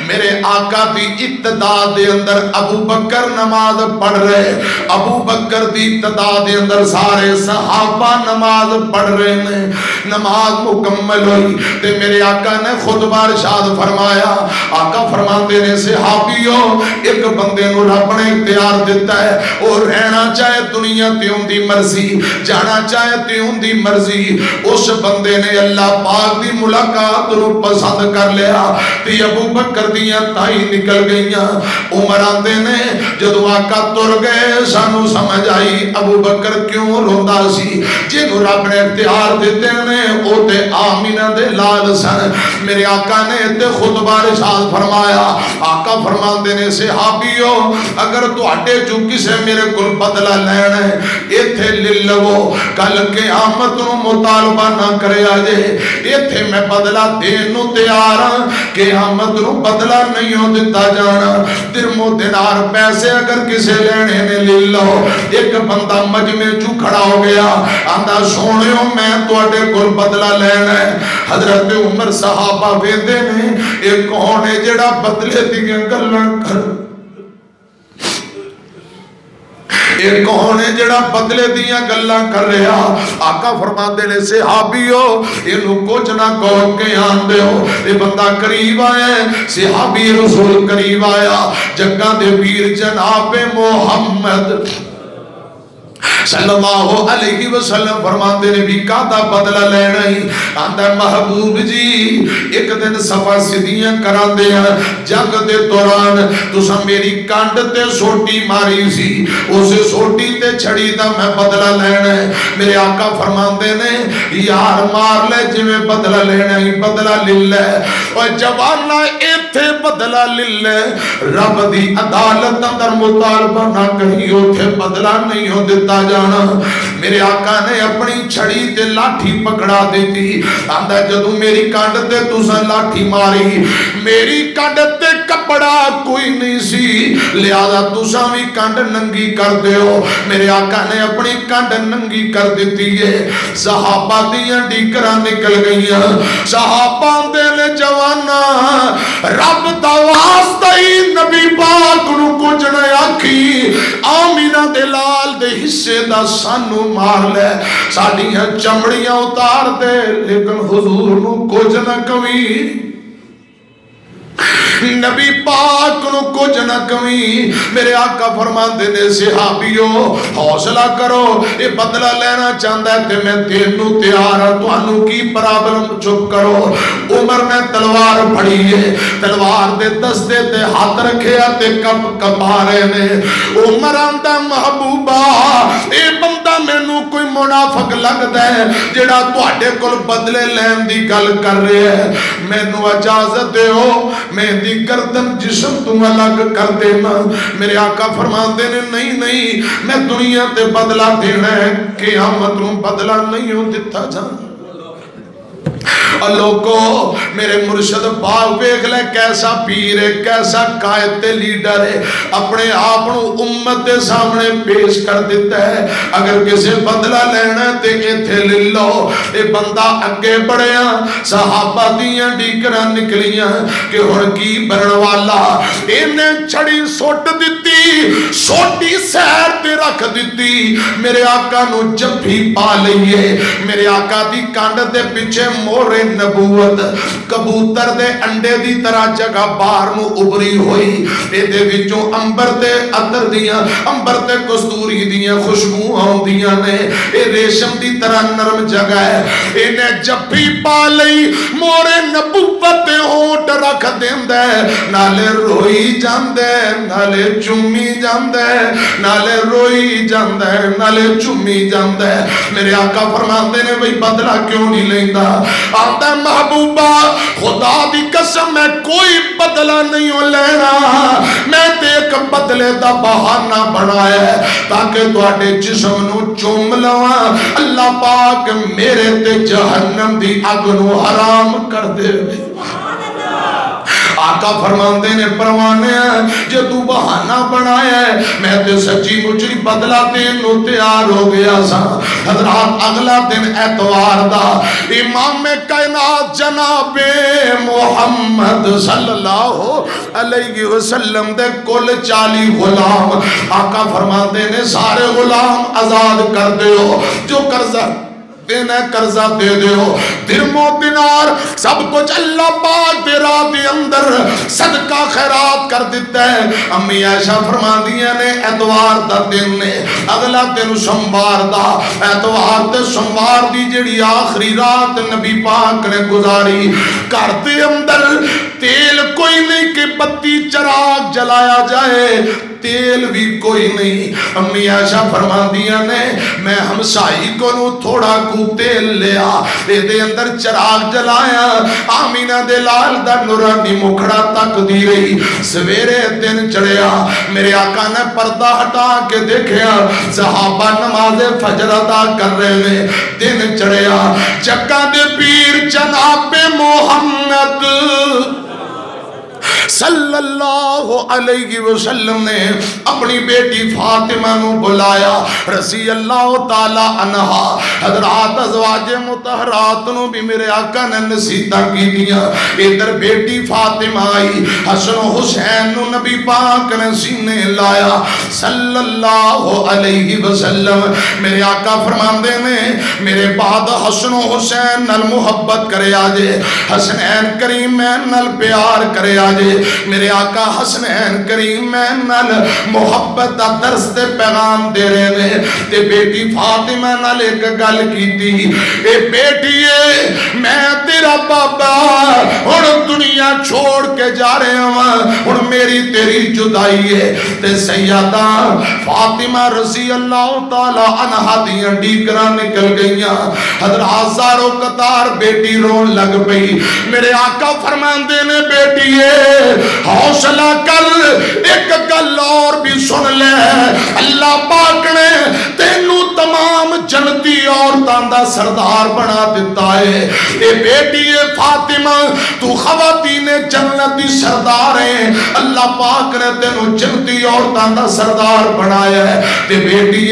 میرے آقا دی ابتدا دے اندر ابو بکر نماز پڑھ رہے, ابو بکر دی ابتدا دے اندر سارے صحابہ نماز پڑھ رہے ہیں. نماز مکمل ہوئی تے میرے آقا نے خطبہ ارشاد فرمایا. آقا فرماتے نے صحابیوں ایک بندے نو رب نے اختیار دیتا ہے, اور رہنا چاہے دنیا تے ان دی مرضی, جانا چاہے تے ان دی مرضی. اس بندے نے اللہ پاک دی ملاقات رو پسند کر لیا تے ابو بکر دیاں تائی نکل گئیاں. عمر آندے نے جدو آقا تر گئے سانو سمجھ آئی ابو بکر کیوں روندا سی. جنہوں رب نے اختیار دیتے نے او تے آمینہ دے لال سن. میرے آقا نے تے خطبہ ارشاد فرمایا. آقا فرماندے نے صحابیوں اگر تواڈے جو کسے میرے کل بدلہ لینا ہے ایتھے لے لو, کل قیامت نو مطالبہ نہ کرے آجے. ایتھے میں بدلہ دینو تیار ہاں, قیامت نو بدلہ نہیں ہو دیتا جانا. درم و دینار پیسے اگر کسے لینے نے لے لو. ایک بندہ مجمع چو کھڑا ہو گیا آندہ سونیوں میں تواڈے کل بدلہ لینا ہے. حضرت عمر صحابہ ویندے نے ایک کون ہے جڑا بدلے دیاں گلاں کر, ایک کون ہے جڑا بدلے دیاں گلاں کر رہا. آقا فرماتے نے صحابیو انہوں کچھ نہ کہو کے آن دے ہو. یہ بندہ قریب آئے, صحابی رسول قریب آیا. جگہ دے پیر جناب محمد صلی اللہ علیہ وسلم فرماتے نے بھی کادا بدلہ لینا ہی. آندہ محبوب جی ایک دن سفر صدیاں کران دے ہیں جنگ دے دوران تسا میری کانڈ تے سوٹی ماری سی, اسے سوٹی تے چھڑی دا میں بدلہ لینا ہے. میرے آقا فرماتے نے یار مار لے جو میں بدلہ لینا ہی بدلہ للہ, اور جوانا ایتھے بدلہ للہ. رب دی عدالت اندر مطالبہ نہ کہیں اوتھے بدلہ نہیں ہو دیتا جانا. میرے آقا نے اپنی چھڑی تے لاٹھی پکڑا دیتی. آندہ جدو میری کانڈ تے تسا لاٹھی ماری, میری کانڈ تے کپڑا کوئی نہیں سی, لہذا تسا بھی کانڈ ننگی کر دے ہو. میرے آقا نے اپنی کانڈ ننگی کر دیتی ہے. صحابہ دیاں ڈیکرہ نکل گئیاں. صحابہ دے لے جوانا رب دا واسطہ ہی نبی پاک نو کچھ نہ آکھی, آمینہ دے لال دے حصے دا سانو مار لے, ساڑیاں چمڑیاں اتار دے, لیکن حضور نو کچھ نہ کمی, نبی پاک نو کچھ نہ کمی. میرے آقا فرماندے نے صحابیو حوصلہ کرو, یہ بدلہ لینا چاہتا ہے تے میں تینو تیار ہوں, تو انو کی پرابلم چپ کرو. عمر نے تلوار پھڑی ہے, تلوار دے دستے تے ہاتھ رکھے تے کپ کپارے نے. عمر آندہ محبوبہ اے بندہ میں نو کوئی منافق لگتا ہے جڑا تو اٹھے کل بدلے لین دی گل کر رہے ہیں. میں نو اجازت دے ہو میں دی گردن جسم تم الگ کر دینا. میرے آقا فرماندے نے نہیں میں دنیا تے بدلہ دینا ہے, قیامت نو بدلہ نہیں ہو دیتا جانا. اور لوگوں میرے مرشد پاک بیک لے کیسا پیر ہے, کیسا قائد تے لیڈر ہے, اپنے آپنوں امت دے سامنے پیش کر دیتا ہے. اگر کسی بدلہ لینا تے ایتھے لے لو. اے بندہ اگے بڑھیا, صحابہ دیاں ڈیکرہ نکلیاں کہ ہن کی بنن والا, انہیں چھڑی سوٹ دیتی, سوٹی سیر تے رکھ دیتی. میرے آقا نو جب بھی پا لئیے, میرے آقا دی کانڈ دے پیچھے مورے نبوت کبوتر دے انڈے دی طرح جگہ باہر نو ابری ہوئی. اے دے وچوں امبر تے عطر دیاں, امبر تے کستوری دیاں خوشبو آؤں دیاں نے. اے ریشم دی طرح نرم جگہ ہے. انہیں جب بھی پا لئی مورے نبوت دے ہونٹ رکھ دیندے, نالے روئی جاندے, نالے چمی جاندے, نالے روئی جاندے, نالے چمی جاندے. میرے آقا فرماندے نے بھئی بدلہ کیوں نہیں لیندہ. آتا محبوبہ خدا دی قسم میں کوئی بدلہ نہیں ہو لینا, میں تے ایک بدلے دا بہانہ بنایا ہے تاکہ تو آٹے جسم نو چوم لوا. اللہ پاک میرے تے جہنم دی اگ نو حرام کر دے. آقا فرماندے نے پروانے جو تو بہانہ بنایا ہے میں تے سچی مجھری بدلا دین نو تیار ہو گیا سا۔ حضرات اگلا دن اتوار دا امام کائنات جناب محمد صلی اللہ علیہ وسلم دے کل 40 غلام آقا فرماندے نے سارے غلام آزاد کر دیو، جو قرضہ دینا قرضہ دے دیو، درم و دینار سب کچھ اللہ پاک دے راہ دے اندر صدقہ خیرات کر دیتا ہے۔ امی عائشہ فرمان دیا نے اتوار دا دن نے اگلا دن سوموار دا اتوار تے سوموار دی جڑی آخری رات نبی پاک نے گزاری، گھر دے اندر تیل کوئی نہیں کہ بتی چراغ جلایا جائے، تیل بھی کوئی نہیں۔ امی عائشہ فرمان دیا نے میں ہمسائی کو نو تھوڑا کو تیل لیا دے اندر چراغ جلایا، آمینہ دے لال دا نورانی مکھڑا تک دی رہی۔ سویرے دن چڑھیا میرے آقا نے پردہ ہٹا کے دیکھیا صحابہ نماز فجر ادا کر رہے ہیں، دن چڑھیا چکا دے پیر جناب محمد صلی اللہ علیہ وسلم نے اپنی بیٹی فاطمہ نو بلایا رضی اللہ تعالی عنہا۔ حضرات ازواج مطہرات نو بھی میرے آقا نے نصیحتاں کی دیا، ادھر بیٹی فاطمہ آئی، حسن و حسین نو نبی پاک نے سینے لایا صلی اللہ علیہ وسلم۔ میرے آقا فرماندے نے میرے بعد حسن و حسین نال محبت کرے آجے، حسنین کریم میں نال پیار کرے آجے۔ میرے آقا حسنین کریم میں نال محبت دا درس دے پیغام دے رہے نے تے بیٹی فاطمہ نال ایک گل کی تھی، اے بیٹیے میں تیرا بابا ہن دنیا چھوڑ کے جا رہے ہوں، ہن میری تیری جدائی ہے تے سیدہ فاطمہ رضی اللہ تعالی عنہا دیاں ڈیکراں نکل گئیاں۔ حضرت ہزاروں قطار بیٹی رون لگ پئی۔ میرے آقا فرماندے نے بیٹیے حوصلہ کر، ایک گل اور بھی سن لے، اللہ پاک نے تینو تمام جنتی عورتاں دا سردار بنا دیتا ہے۔ اے بیٹی فاطمہ تو خواتین جنت دی سردار ہے، اللہ پاک نے تینو جنتی عورتاں دا سردار بنایا ہے۔ تے بیٹی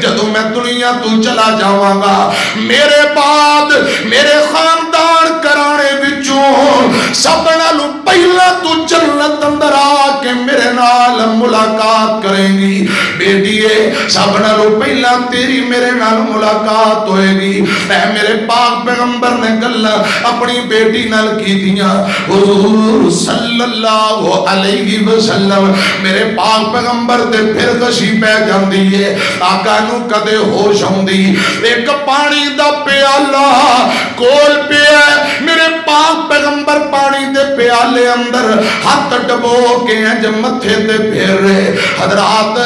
جدوں میں دنیا تو چلا جاواں گا میرے بعد میرے خاندان کرانے وچوں سب نالوں پہلا تو جنت اندر آ کے میرے نال ملاقات کریں گی۔ بیٹیے سب نالوں پہلا تیری میرے نال ملاقات ہوئے گی۔ اے میرے پاک پیغمبر نے گلاں اپنی بیٹی نال کی دیاں، حضور صلی اللہ علیہ وسلم میرے پاک پیغمبر دے پھر غشی پہ جاندی ہے، آقا نو کدے ہوش ہوندی، ایک پانی دا پیالہ کول پہ ہے، میرے پاک پیغمبر پانی دے پیالے اندر ہاتھ ڈبو کے ہیں جب متھے تے پھیر رہے۔ حضرات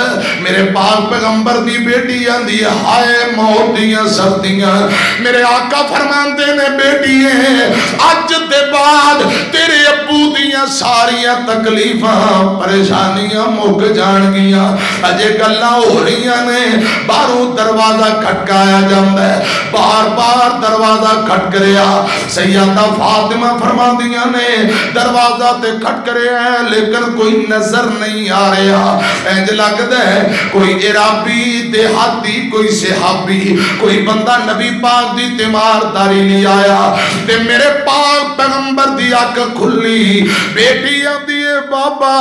میرے پاک پیغمبر دی بیٹی آندی ہائے موت دیاں سردیاں، میرے آقا فرماندے نے بیٹی ہیں اج دے بعد تیرے ابو دیاں ساریاں تکلیفاں پریشانیاں مک جان گیاں۔ اجے گلاں ہو رہیاں نے، باہروں دروازہ کھٹکایا جاندا ہے، بار بار دروازہ کھٹک رہا، سیدہ فاطمہ فرماندیاں نے دروازہ تے کھٹک رہا ہے لیکن کوئی نظر نہیں آ رہا، انج لگدا ہے کوئی عرابی دیہاتی کوئی صحابی کوئی بندہ نبی پاک دی تیمارداری لے آیا تے میرے پاک پیغمبر دی اکھ کھلی، بیٹی آندی ہے بابا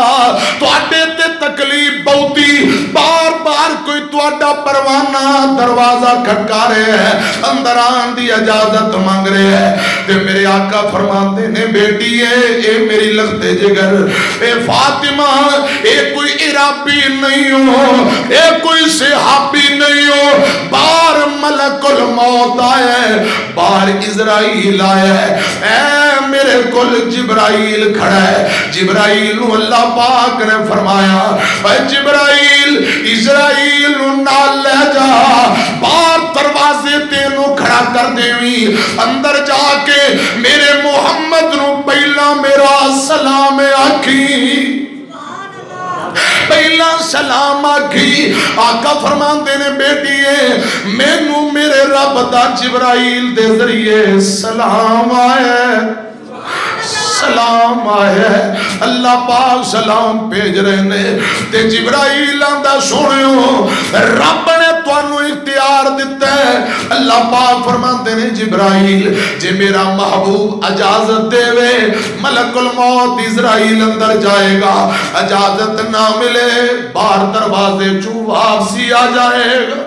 تواڈے تے تکلیف بہتی، بار بار کوئی تواڈا پروانہ دروازہ کھٹکا رہے ہیں، اندر آن دی اجازت مانگ رہے ہیں تے میرے آقا فرماندے نے بیٹی اے میری لگتے جگر، اے فاطمہ اے کوئی عرابی نہیں ہو، اے کوئی صحابی نہیں ہو، بار ملک الموت آیا ہے، بار اسرائیل آیا ہے، اے میرے کل جبرائیل کھڑا ہے۔ جبرائیل اللہ پاک نے فرمایا اے جبرائیل اسرائیل نال لے جا، بار دروازے تینوں کھڑا کر دیوی، اندر جا کے میرے محمد نو پہلا میرا سلام آکھی، پہلا سلام آکھی۔ آقا فرماندے نے بیٹی مینوں میرے رب دا جبرائیل دے ذریعے سلام آئے، سلام آئے۔ اللہ پاک سلام بھیج رہے نے تے جبرائیل آندا سنیو رب نے تانوں اختیار دیتا ہے اللہ پاک فرماتے نے جبرائیل جے میرا محبوب اجازت دے وے ملک الموت اسرائیل اندر جائے گا اجازت نہ ملے باہر دروازے چوں واپسی آ جائے گا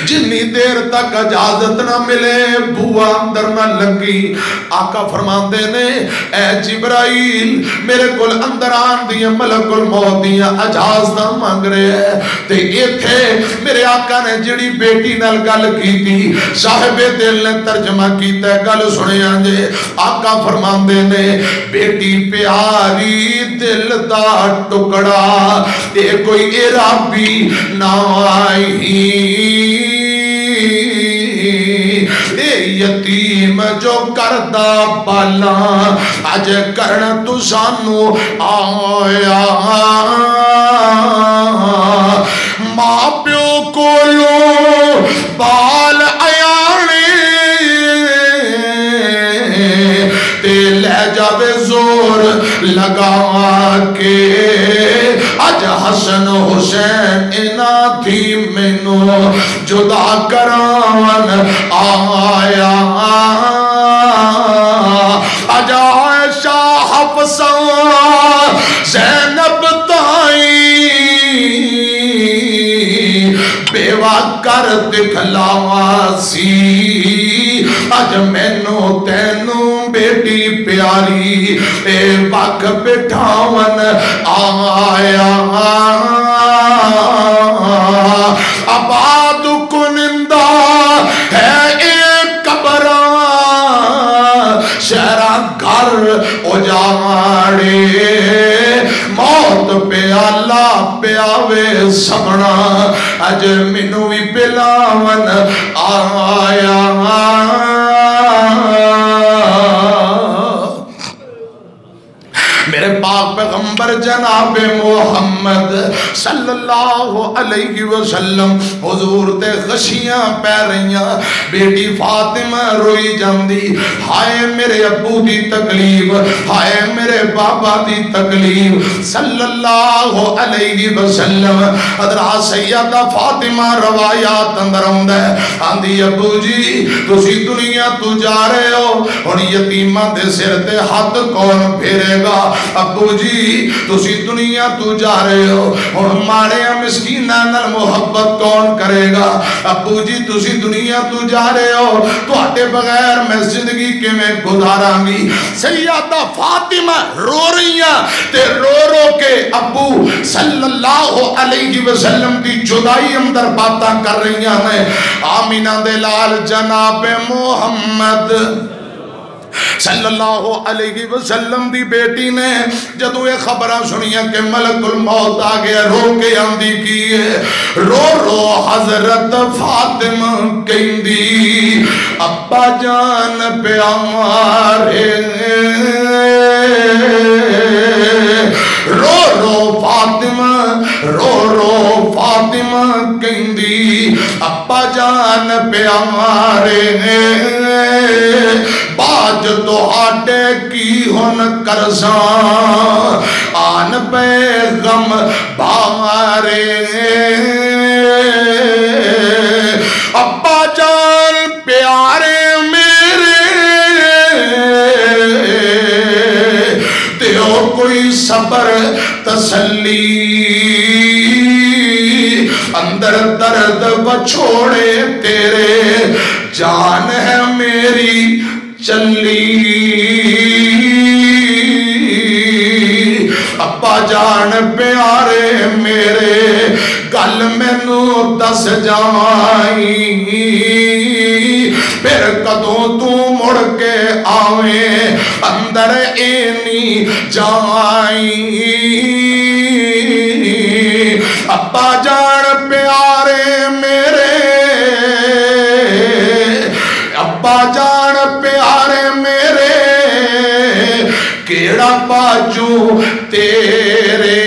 جنی دیر تک اجازت نہ ملے بوا اندر نہ لگی آقا فرماندے نے اے جبرائیل میرے کل اندر آن دیا ملک الموت دیا اجازت مانگ رہے ہیں تے یہ تھے میرے آقا نے جڑی بیٹی نال گل کی تھی صاحب دل نے ترجمہ کیتا ہے گل سنے آنجے آقا فرماندے نے بیٹی پیاری دل دا ٹکڑا تے کوئی عربی نہ آئی یتیم جو کردہ بالا آج کرن تو سانو آیا ماں پیو کو لو بال آیانے تے لے جاوے زور لگا کے آج حسن حسین اینا تھی مینو جدا کران آیا آج عائشہ حفصہ زینب تائی بیوہ کر دکھلاوا سی آج مینو تینو بیٹی پیاری اے وقت بٹھاون آیا آباد کنندہ ہے ایک قبرہ شہرہ گھر اجاڑے موت پہ اللہ پہ آوے سبنا اج منوی پلاون آیا میرے پاک پیغمبر جناب محمد صلی اللہ علیہ وسلم حضور تے غشیاں پہ رہیاں بیٹی فاطمہ روئی جاندی ہائے میرے ابو دی تکلیف ہائے میرے بابا دی تکلیف صلی اللہ علیہ وسلم حضرت سیدہ فاطمہ روایات اندر آندا ہے آندی ابو جی تسی دنیا تو جا رہے ہو اور یتیماں دے سر تے ہاتھ کون پھیرے گا ابو جی تسی دنیا تو جا رہے ہو اور ہمارے مسکینہ نال محبت کون کرے گا ابو جی تسی دنیا تو جا رہے ہو تو آٹے بغیر میں زندگی کے میں گزارا گی سیدہ فاطمہ رو رہی ہیں تے رو رو کے ابو صلی اللہ علیہ وسلم دی جدائی اندر باتاں کر رہی ہیں آمینہ دلال جناب محمد صلی اللہ علیہ وسلم دی بیٹی نے جدو یہ خبرہ سنیا کہ ملک الموت آگیا رو کے آندی کی ہے رو رو حضرت فاطمہ کہندی ابا جان پیارے رو رو فاطمہ کہندی ابا جان پیارے باج تو آٹے کی ہن کرساں آن پہ غم بارے ابا جان پیارے میرے دیو کوئی صبر تسلی اندر درد بچھوڑے تیرے جان ہے میری چلی ابا جان پیارے میرے گل مینوں دس جائیں پھر کدوں تو مڑ کے آویں اندر اینی جائیں ابا جان پیارے میرے ابا جان پیارے میرے کیڑا باجو تیرے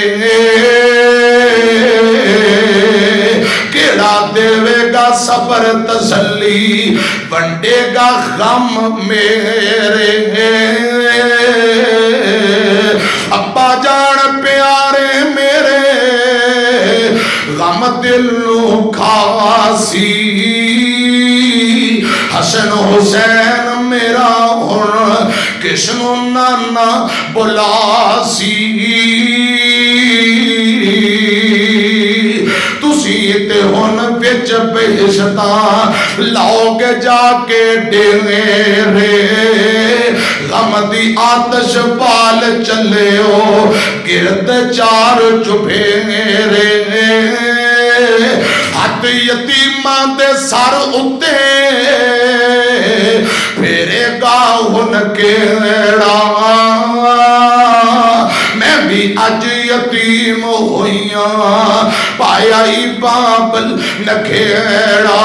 کیڑا دیوے گا صبر تسلی ونڈے گا غم میرے ابا جان پیارے میرے غم دل نو کھاسی حسن حسین میرا ہن کسنو نانا بلاسی تسی تے ہن وچ بہشتاں لاؤ گے جا کے ڈیرے غم دی آتش بال چلے ہو گرد چار چپیرے ہاتھ یتیماں دے سر اتے پھیرے گا ہن کیڑا میں بھی اج یتیم ہوئیاں پایا ہی بابل نکھیڑا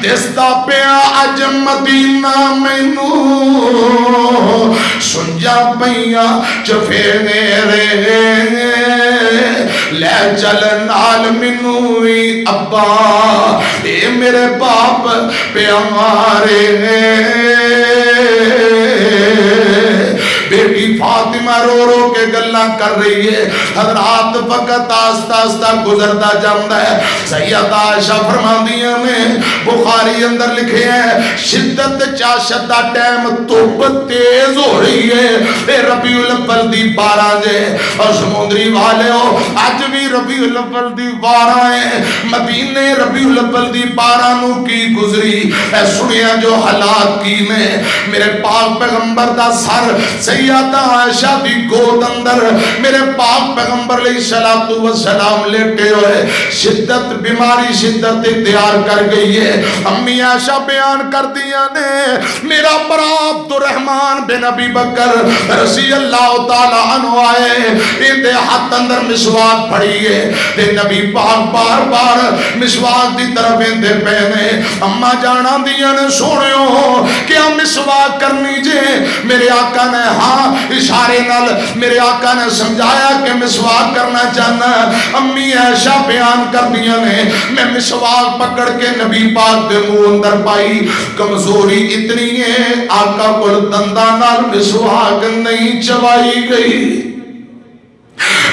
دستا پیا اج مدینہ مینوں سنجا پیا چفیرے لے چل نال مینوں ہی ابا اے میرے باپ پیارے بیٹی فاطمہ رو رو کے گلاں کر رہی ہے حضرات وقت آستہ آستہ گزرتا جاندہ ہے سیدہ عائشہ فرماندیاں نے بخاری اندر لکھے ہیں شدت چاشت دا ٹائم توپ تیز ہو رہی ہے اے ربیع الاول دی 12 جے اور سمندری والے ہو آج بھی ربیع الاول دی 12 ہیں مدینے ربیع الاول دی 12 نو کی گزری اے سنیا جو حالات کی نے میرے پاک پیغمبر دا سر سیدہ عائشہ دی گود اندر میرے پاک پیغمبر علیہ السلام لیٹے ہوئے شدت بیماری شدت اختیار کر گئی ہے امی عائشہ بیان کر دیا نے میرا برا عبدالرحمن بن ابی بکر رضی اللہ تعالی عنہ آئے ان دے ہاتھ اندر مسواک پڑی ہے تے نبی پاک بار بار مسواک دی طرف ان دے پہنے اما جانا دیا نے سوڑیوں کیا مسواک کرنی جے میرے آقا نے ہاں اشارے نال میرے آقا نے سمجھایا کہ مسواک کرنا چاہنا امی عائشہ بیان کر دیا نے میں مسواک پکڑ کے نبی پاک دے منہ اندر پائی کمزوری اتنی ہے آقا کو دندہ نال مسواک نہیں چبائی گئی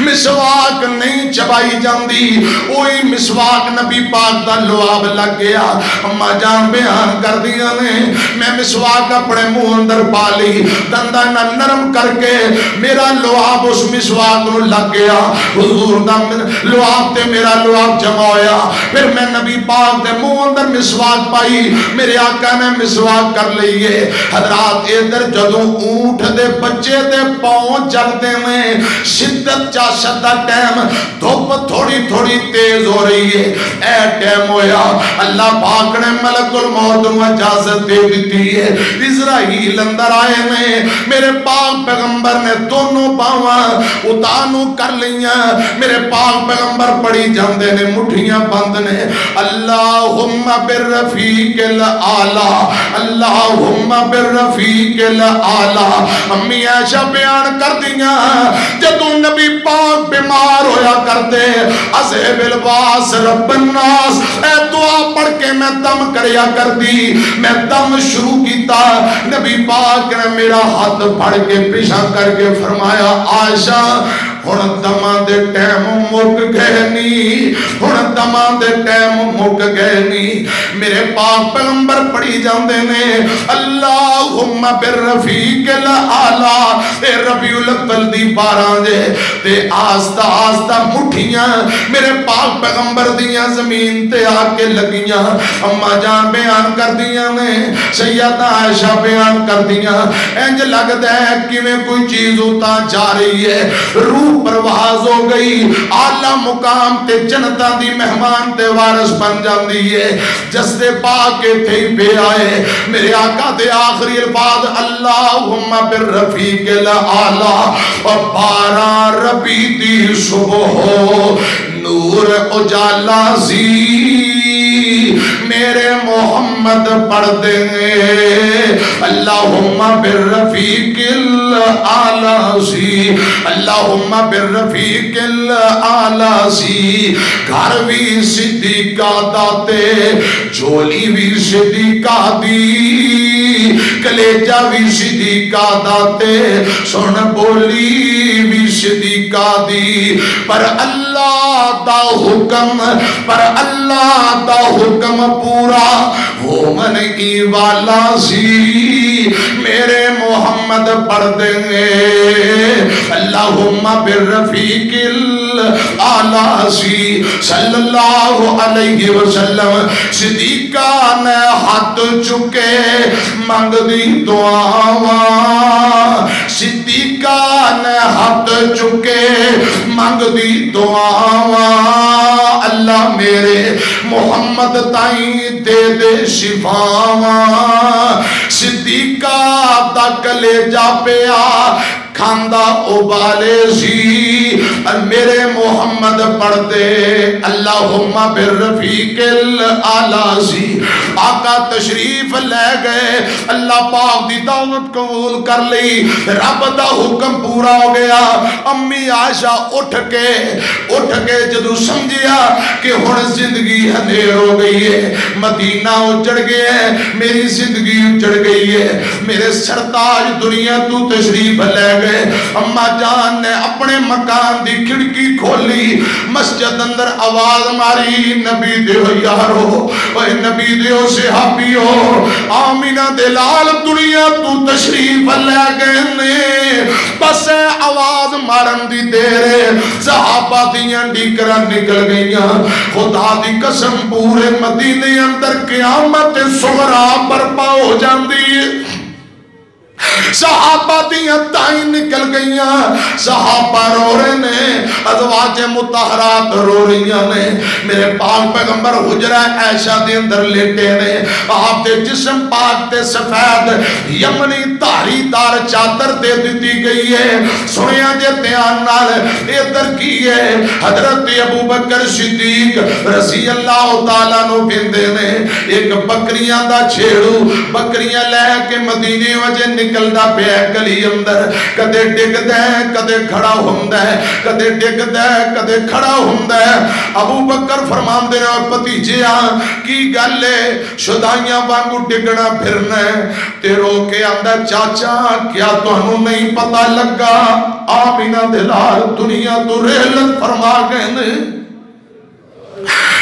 مسواک نہیں چبائی جاندی اوہی مسواک نبی پاک دا لعاب لگ گیا اما جان بیان کر دیا نے میں مسواک اپنے منہ اندر پالی دندہ نہ نرم کر کے میرا لعاب اس مسواک نو لگ گیا حضور دا لعاب تے میرا لعاب جمع ہویا پھر میں نبی پاک دے منہ اندر مسواک پائی میرے آقا نے مسواک کر لئیے حضرات ادھر جدوں اونٹ دے بچے دے پاؤں جلدے میں شدت چاشدہ ٹائم دھوپ تھوڑی تھوڑی تیز ہو رہی ہے اے ٹائم ہویا اللہ پاک نے ملک الموت نو اجازت دے دیتی ہے اسرائیل اندر آئے نے میرے پاک پیغمبر نے دونوں باواں اتانو کر لیا میرے پاک پیغمبر پڑی جاندے نے مٹھیاں بند نے اللہم بالرفیق الاعلی اللہم بالرفیق الاعلی امی عائشہ بیان کر دیا جدوں نبی پاک بیمار ہویا کرتے عذاب الواس رب الناس اے دعا پڑھ کے میں دم کریا کر دی میں دم شروع کیتا نبی پاک نے میرا ہاتھ پڑھ کے پیشا کر کے فرمایا عائشہ ہن دمان دے ٹائم مک گئے نی ہن دمان دے ٹائم مک گئے نی میرے پاک پیغمبر پڑھی جاندے نے اللہم بالرفیق الاعلی اے ربیع الاول دی 12 دے تے آستہ آستہ مٹھیاں میرے پاک پیغمبر دیاں زمین تے آ کے لگیاں اما جان بیان کر دیاں نے سیدہ عائشہ بیان کر دیاں انج لگدا ہے کہ میں کوئی چیز ہوتا جا رہی ہے روح پرواز ہو گئی اعلیٰ مقام تے جنتاں دی مہمان تے وارث بن جاندی ہے جس دے پاک کے تھے پہ آئے میرے آقا دے آخری الفاظ اللہم بالرفیق الاعلی اور 12 ربیع دی صبح نور اجالا سی میرے محمد پڑھ دیں اللہم بالرفیق الاعلی سی اللہم بالرفیق الاعلی سی گھر بھی صدیقہ داتے جولی بھی صدیقہ دی کلیجہ بھی صدیقہ داتے سن بولی بھی صدیقہ دی پر اللہ دا حکم پورا ہو من کی والا سی میرے محمد پڑھ دیں گے اللہم بالرفیق الاعلی سی صلی اللہ علیہ وسلم صدیقہ نے ہاتھ چکے منگ دی دعاواں صدیقہ نے ہاتھ چکے منگ دی دعاواں اللہ میرے محمد تائیں دے دے شفاواں صدیقہ دا کلیجہ پیا کھاندہ ابالے سی اور میرے محمد پڑھ دے اللہم بالرفیق الاعلی سی آقا تشریف لے گئے اللہ پاک دی دعوت قبول کر لی رب دا حکم پورا ہو گیا امی عائشہ اٹھ کے جدو سمجھیا کہ ہن زندگی اندھیر ہو گئی ہے مدینہ اجڑ گیا ہے میری زندگی اجڑ گئی ہے میرے سرتاج دنیا تو تشریف لے گئے اماں جان نے اپنے مکان دی کھڑکی کھولی مسجد اندر آواز ماری نبی دیو یارو اے نبی دیو صحابیو آمینہ دلال دنیا تو تشریف لے گئے نے بس آواز مارن دی دیرے صحابہ دیاں ڈیکرہ نکل گئیاں خدا دی قسم پورے مدینے اندر قیامت صغرا برپا ہو جاندی صحابہ دیاں تائیں نکل گئیاں صحابہ رو رہے نے ازواج مطہرات رو رہیاں نے میرے پاک پیغمبر حجرہ عائشہ دے اندر لیٹے نے آپ دے جسم پاک تے سفید یمنی تاری دار چادر دے دیتی گئی ہے سنیاں جے تیان نال ادھر کی ہے حضرت ابو بکر صدیق رضی اللہ تعالیٰ نو بندے نے ایک بکریاں دا چھیڑو بکریاں لے کے مدینے وجہ نکل دا پہ گلی اندر کدے ڈگ دے کدے کھڑا ہوندہ ہے کدے ڈگ دے کدے کھڑا ہوندہ ہے ابو بکر فرمان دے رہے پتیجیاں کی گلے شدائیاں وانگو ڈگنا پھرنے تے رو کے اندر چاچا کیا تو انہوں نہیں پتا لگا آمینہ دلال دنیا تو رحلت فرما گئے نے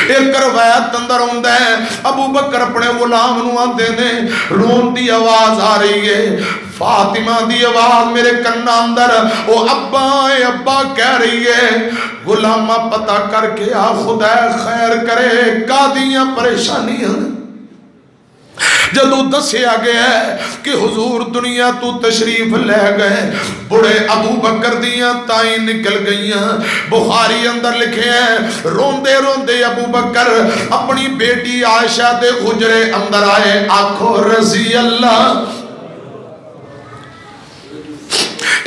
ایک روایت اندر ہوندہ ہے ابو بکر اپنے غلام نو آندے نے رون دی آواز آ رہی ہے فاطمہ دی آواز میرے کنہ اندر او ابا کہہ رہی ہے غلامہ پتہ کر کے آ خدا خیر کرے قادیاں پریشانیاں جدو دسیا گیا ہے کہ حضور دنیا تو تشریف لے گئے بڑے ابو بکر دیاں تائیں نکل گئیاں بخاری اندر لکھے ہیں روندے روندے ابو بکر اپنی بیٹی عائشہ دے حجرے اندر آئے آنکھوں رضی اللہ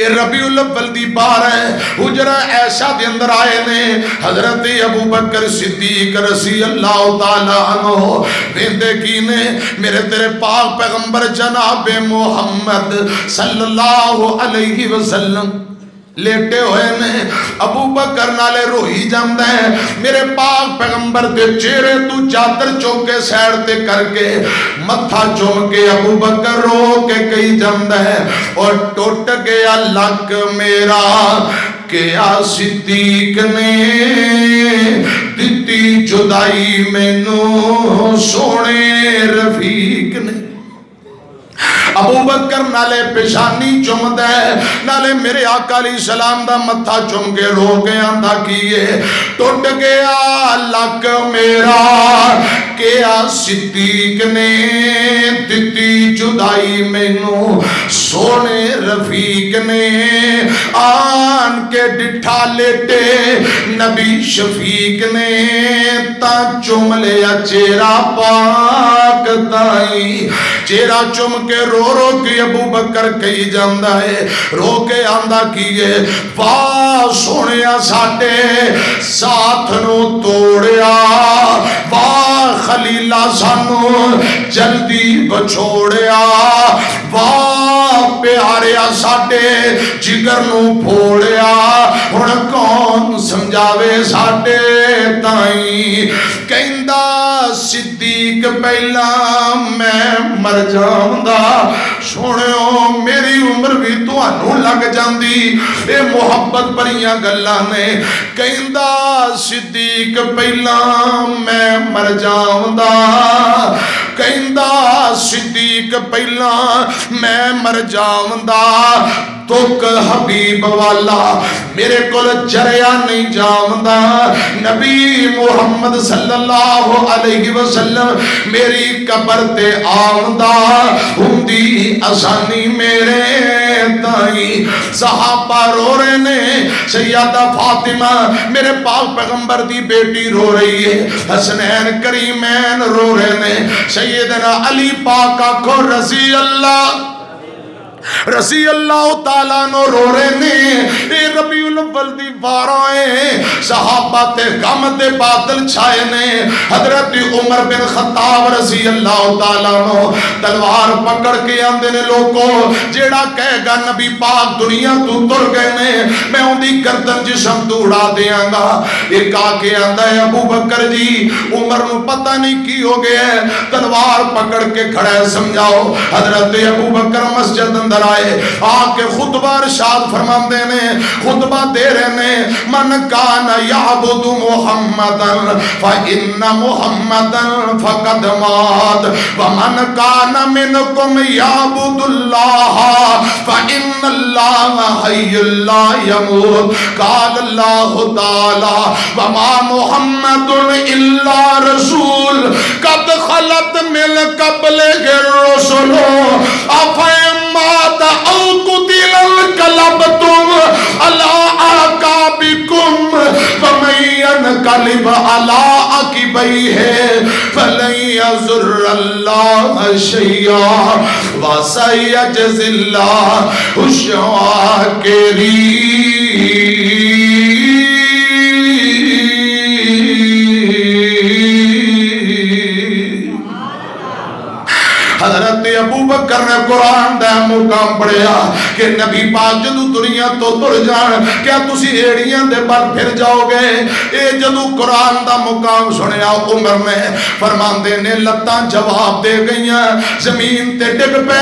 ربیع الاول دی بار ہے حجرہ عائشہ دے اندر آئے نے حضرت ابو بکر صدیق رضی اللہ تعالیٰ عنہ ویندے کی نے میرے تیرے پاک پیغمبر جناب محمد صلی اللہ علیہ وسلم لیٹے ہوئے نے ابو بکر نالے روحی جاندہ ہے میرے پاک پیغمبر دے چہرے تو چادر چوکے سیر تے کر کے متھا چوم کے ابو بکر رو کے کئی جاندہ ہے اور ٹوٹ گیا لک میرا کیا صدیق نے دیتی جدائی میں نو سونے رفیق نے ابو بکر نالے پیشانی چم دے نالے میرے آقا علیہ السلام دا متھا چم کے رو گیا دا کیے ٹوٹ گیا لک میرا کیا صدیق نے دیتی جدائی میں نو سونے رفیق نے آن کے ڈٹھا لیٹے نبی شفیق نے تا چم لیا چیرا پاک تائی چیرا چم کے رو کے ابو بکر کئی جاندہ ہے رو کے آندہ کیے واہ سونیا ساٹے ساتھ نو توڑیا واہ خلیلہ سانو جلدی بچوڑیا واہ پیاریا ساٹے جگر نو پھوڑیا ہن کون سمجھاوے ساٹے تائیں کہندہ صدیق صدیق پہلا میں مر جاؤندا سونیو میری عمر بھی تانوں لگ جاندی اے محبت بھریاں گلاں نے کہندا صدیق پہلا میں مر جاؤندا کہندا صدیق پہلا میں مر جاؤندا توک حبیب والا میرے کول جریا نہیں جاؤندا نبی محمد صلی اللہ علیہ وسلم میری قبر تے آؤندا ہوندی آسانی میرے تائیں صحابہ رو رہے نے سیدہ فاطمہ میرے پاک پیغمبر دی بیٹی رو رہی ہے حسنین کریمین رو رہے نے سیدنا علی پاک آکھو رضی اللہ تعالیٰ نو رو رہے نے اے ربیع الاول دی بارائیں صحابہ تے غم تے بادل چھائے نے حضرت عمر بن خطاب رضی اللہ تعالیٰ نو تلوار پکڑ کے آندے نے لوگوں جیڑا کہے گا نبی پاک دنیا تو تر گئے نے میں ان دی گردن جسم تو اڑا دیاں گا ایک آکے آندہ ہے ابو بکر جی عمر نو پتہ نہیں کی ہو گئے تلوار پکڑ کے کھڑے سمجھاؤ حضرت ابو بکر مسجد اندر آئے آکے خطبہ ارشاد فرماندے نے خطبہ دے رہے نے من کان یعبد محمدا فإن محمدا فقد مات ومن کان منکم یعبد اللہ فإن اللہ حی لا يموت قال اللہ تعالی وما محمد الا رسول قد خلت من قبلہ الرسل افیمات او قتل انقلبتم علی اعقابکم ومن ينقلب علی عقبیہ فلن یضر اللہ شیئا وسیجزی اللہ الشاکرین حضرت ابو بکر نے قرآن دا مقام پڑھیا کہ نبی پاک جدو دنیا تو تر جان کیا تسی ایڑیاں دے بل پھر جاؤ گے اے جدو قرآن دا مقام سنیا عمر نے فرماندے نے لتاں جواب دے گئیاں زمین تے ڈگ پہ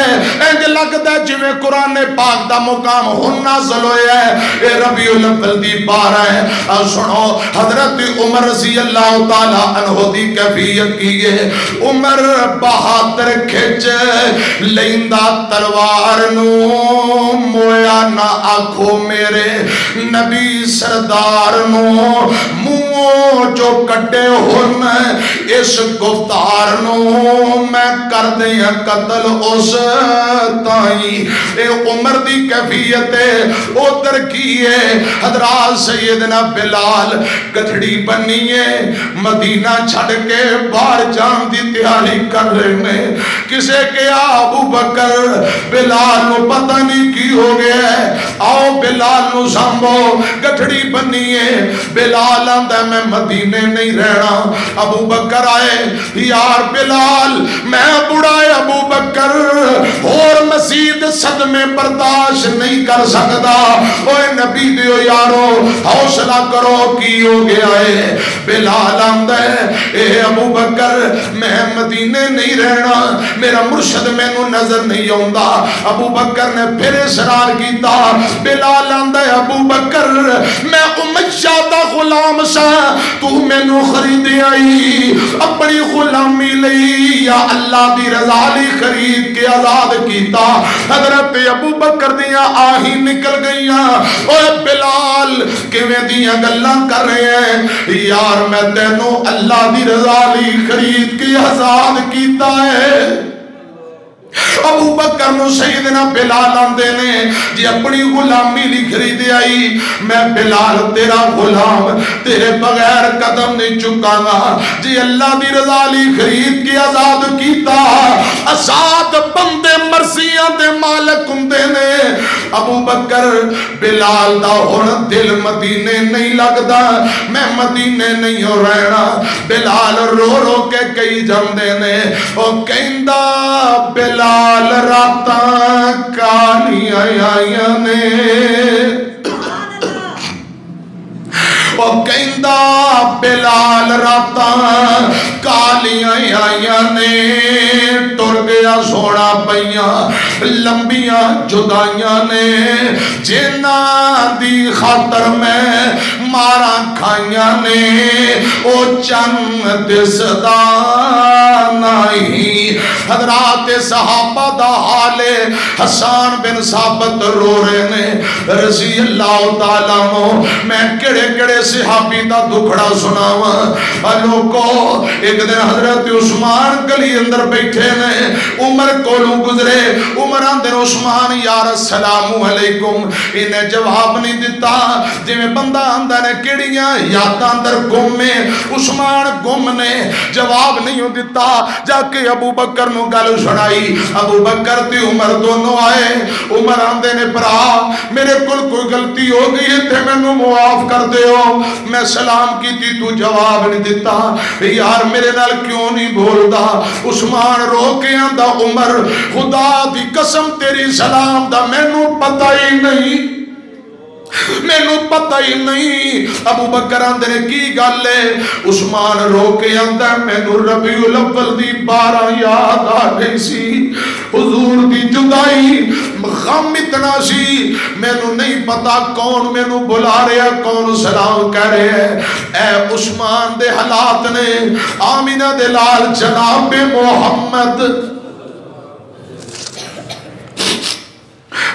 انج لگدا جویں قرآن پاک دا مقام ہن نازل ہویا ہے اے ربیع الاول دی بارہ ہے اور سنو حضرت عمر رضی اللہ تعالی عنہ دی کیفیت کی ہے عمر بہادر کھچ لیندہ تلوار نو مویا نہ آنکھوں میرے نبی سردار نو منہ جو کٹے ہن اس گفتار نو میں کر دیا قتل اس تائیں اے عمر دی کیفیت ادھر کیے حضرات سیدنا بلال گدھڑی بنیے مدینہ چھڑ کے باہر جان دی تیاری کر رہے میں کسے کیا ابو بکر بلال نو پتہ نہیں کی ہو گیا ہے آؤ بلال نو سامبو گٹھڑی بنیے بلال آندہ میں مدینے نہیں رہنا ابو بکر آئے یار بلال میں بڑھائے ابو بکر اور مزید صدمے برداشت نہیں کر سکتا اوہ نبی دیو یارو حوصلہ کرو کی ہو گیا ہے بلال آندہ اے ابو بکر میں مدینے نہیں رہنا میرا مرشد میں نو نظر نہیں ہوندہ ابو بکر نے پھر اصرار کیتا بلال آندہ ابو بکر میں امیہ دا غلام سا تو میں نو خریدی آئی اپنی غلامی لئی یا اللہ دی رضا لی خرید کے آزاد کیتا حضرت ابو بکر دیا آہی نکل گئیاں اوہ بلال کیویں دیا گلاں کر رہے ہیں یار میں تینوں اللہ دی رضا لی خرید کے آزاد کیتا ہے ابو بکر نو سیدنا بلال آندے نے جی اپنی غلامی لی خریدے آئی میں بلال تیرا غلام تیرے بغیر قدم نہیں چکا گا جی اللہ دی رضا لی خرید کی آزاد کیتا آزاد بندے مرضیاں دے مالک ہندے نے ابو بکر بلال دا ہن دل مدینے نہیں لگدا میں مدینے نہیں ہو رہنا بلال رو رو کے کئی جاندے نے او کہندا بلال راتاں کالی آئیاں نے وہ کہندا بلال راتاں کالیاں آئیاں نے ٹر گیا سونا پیاں لمبیاں جدائیاں نے جنہ دی خاطر میں مارا کھائیاں نے او چند دسدا نہیں حضرات صحابہ دا حال حسان بن ثابت رو رہے نے رضی اللہ تعالیٰ عنہ میں کڑے کڑے صحابی دا دکھڑا سناواں لوگو ایک دن حضرت عثمان گلی اندر بیٹھے نے عمر کولوں گزرے عمر اندر عثمان یا السلام علیکم انہیں جواب نہیں دیتا جی میں بندہ اندر نے کڑیاں یاداں اندر گم میں عثمان گم نے جواب نہیں دیتا جا کے ابو بکر نو گل سنائی ابو بکر تے عمر دونوں آئے عمر آندے نے برا میرے کل کوئی غلطی ہو گئی ہے تے میں نو معاف کر دے ہو میں سلام کی تھی تو جواب نہیں دیتا یار میرے نال کیوں نہیں بولدا عثمان رو کے آندا عمر خدا دی قسم تیری سلام دا میں نو پتہ ہی نہیں میں نو پتہ ہی نہیں ابو بکر اندر کی گل ہے عثمان رو کے اندر میں نو ربیع الاول دی 12 یاد آ گئی سی حضور دی جدائی غم اتنا سی میں نو نہیں پتا کون میں نو بلا رہا کون سلام کہہ رہے ہیں اے عثمان دے حالات نے آمینہ دے لال جناب محمد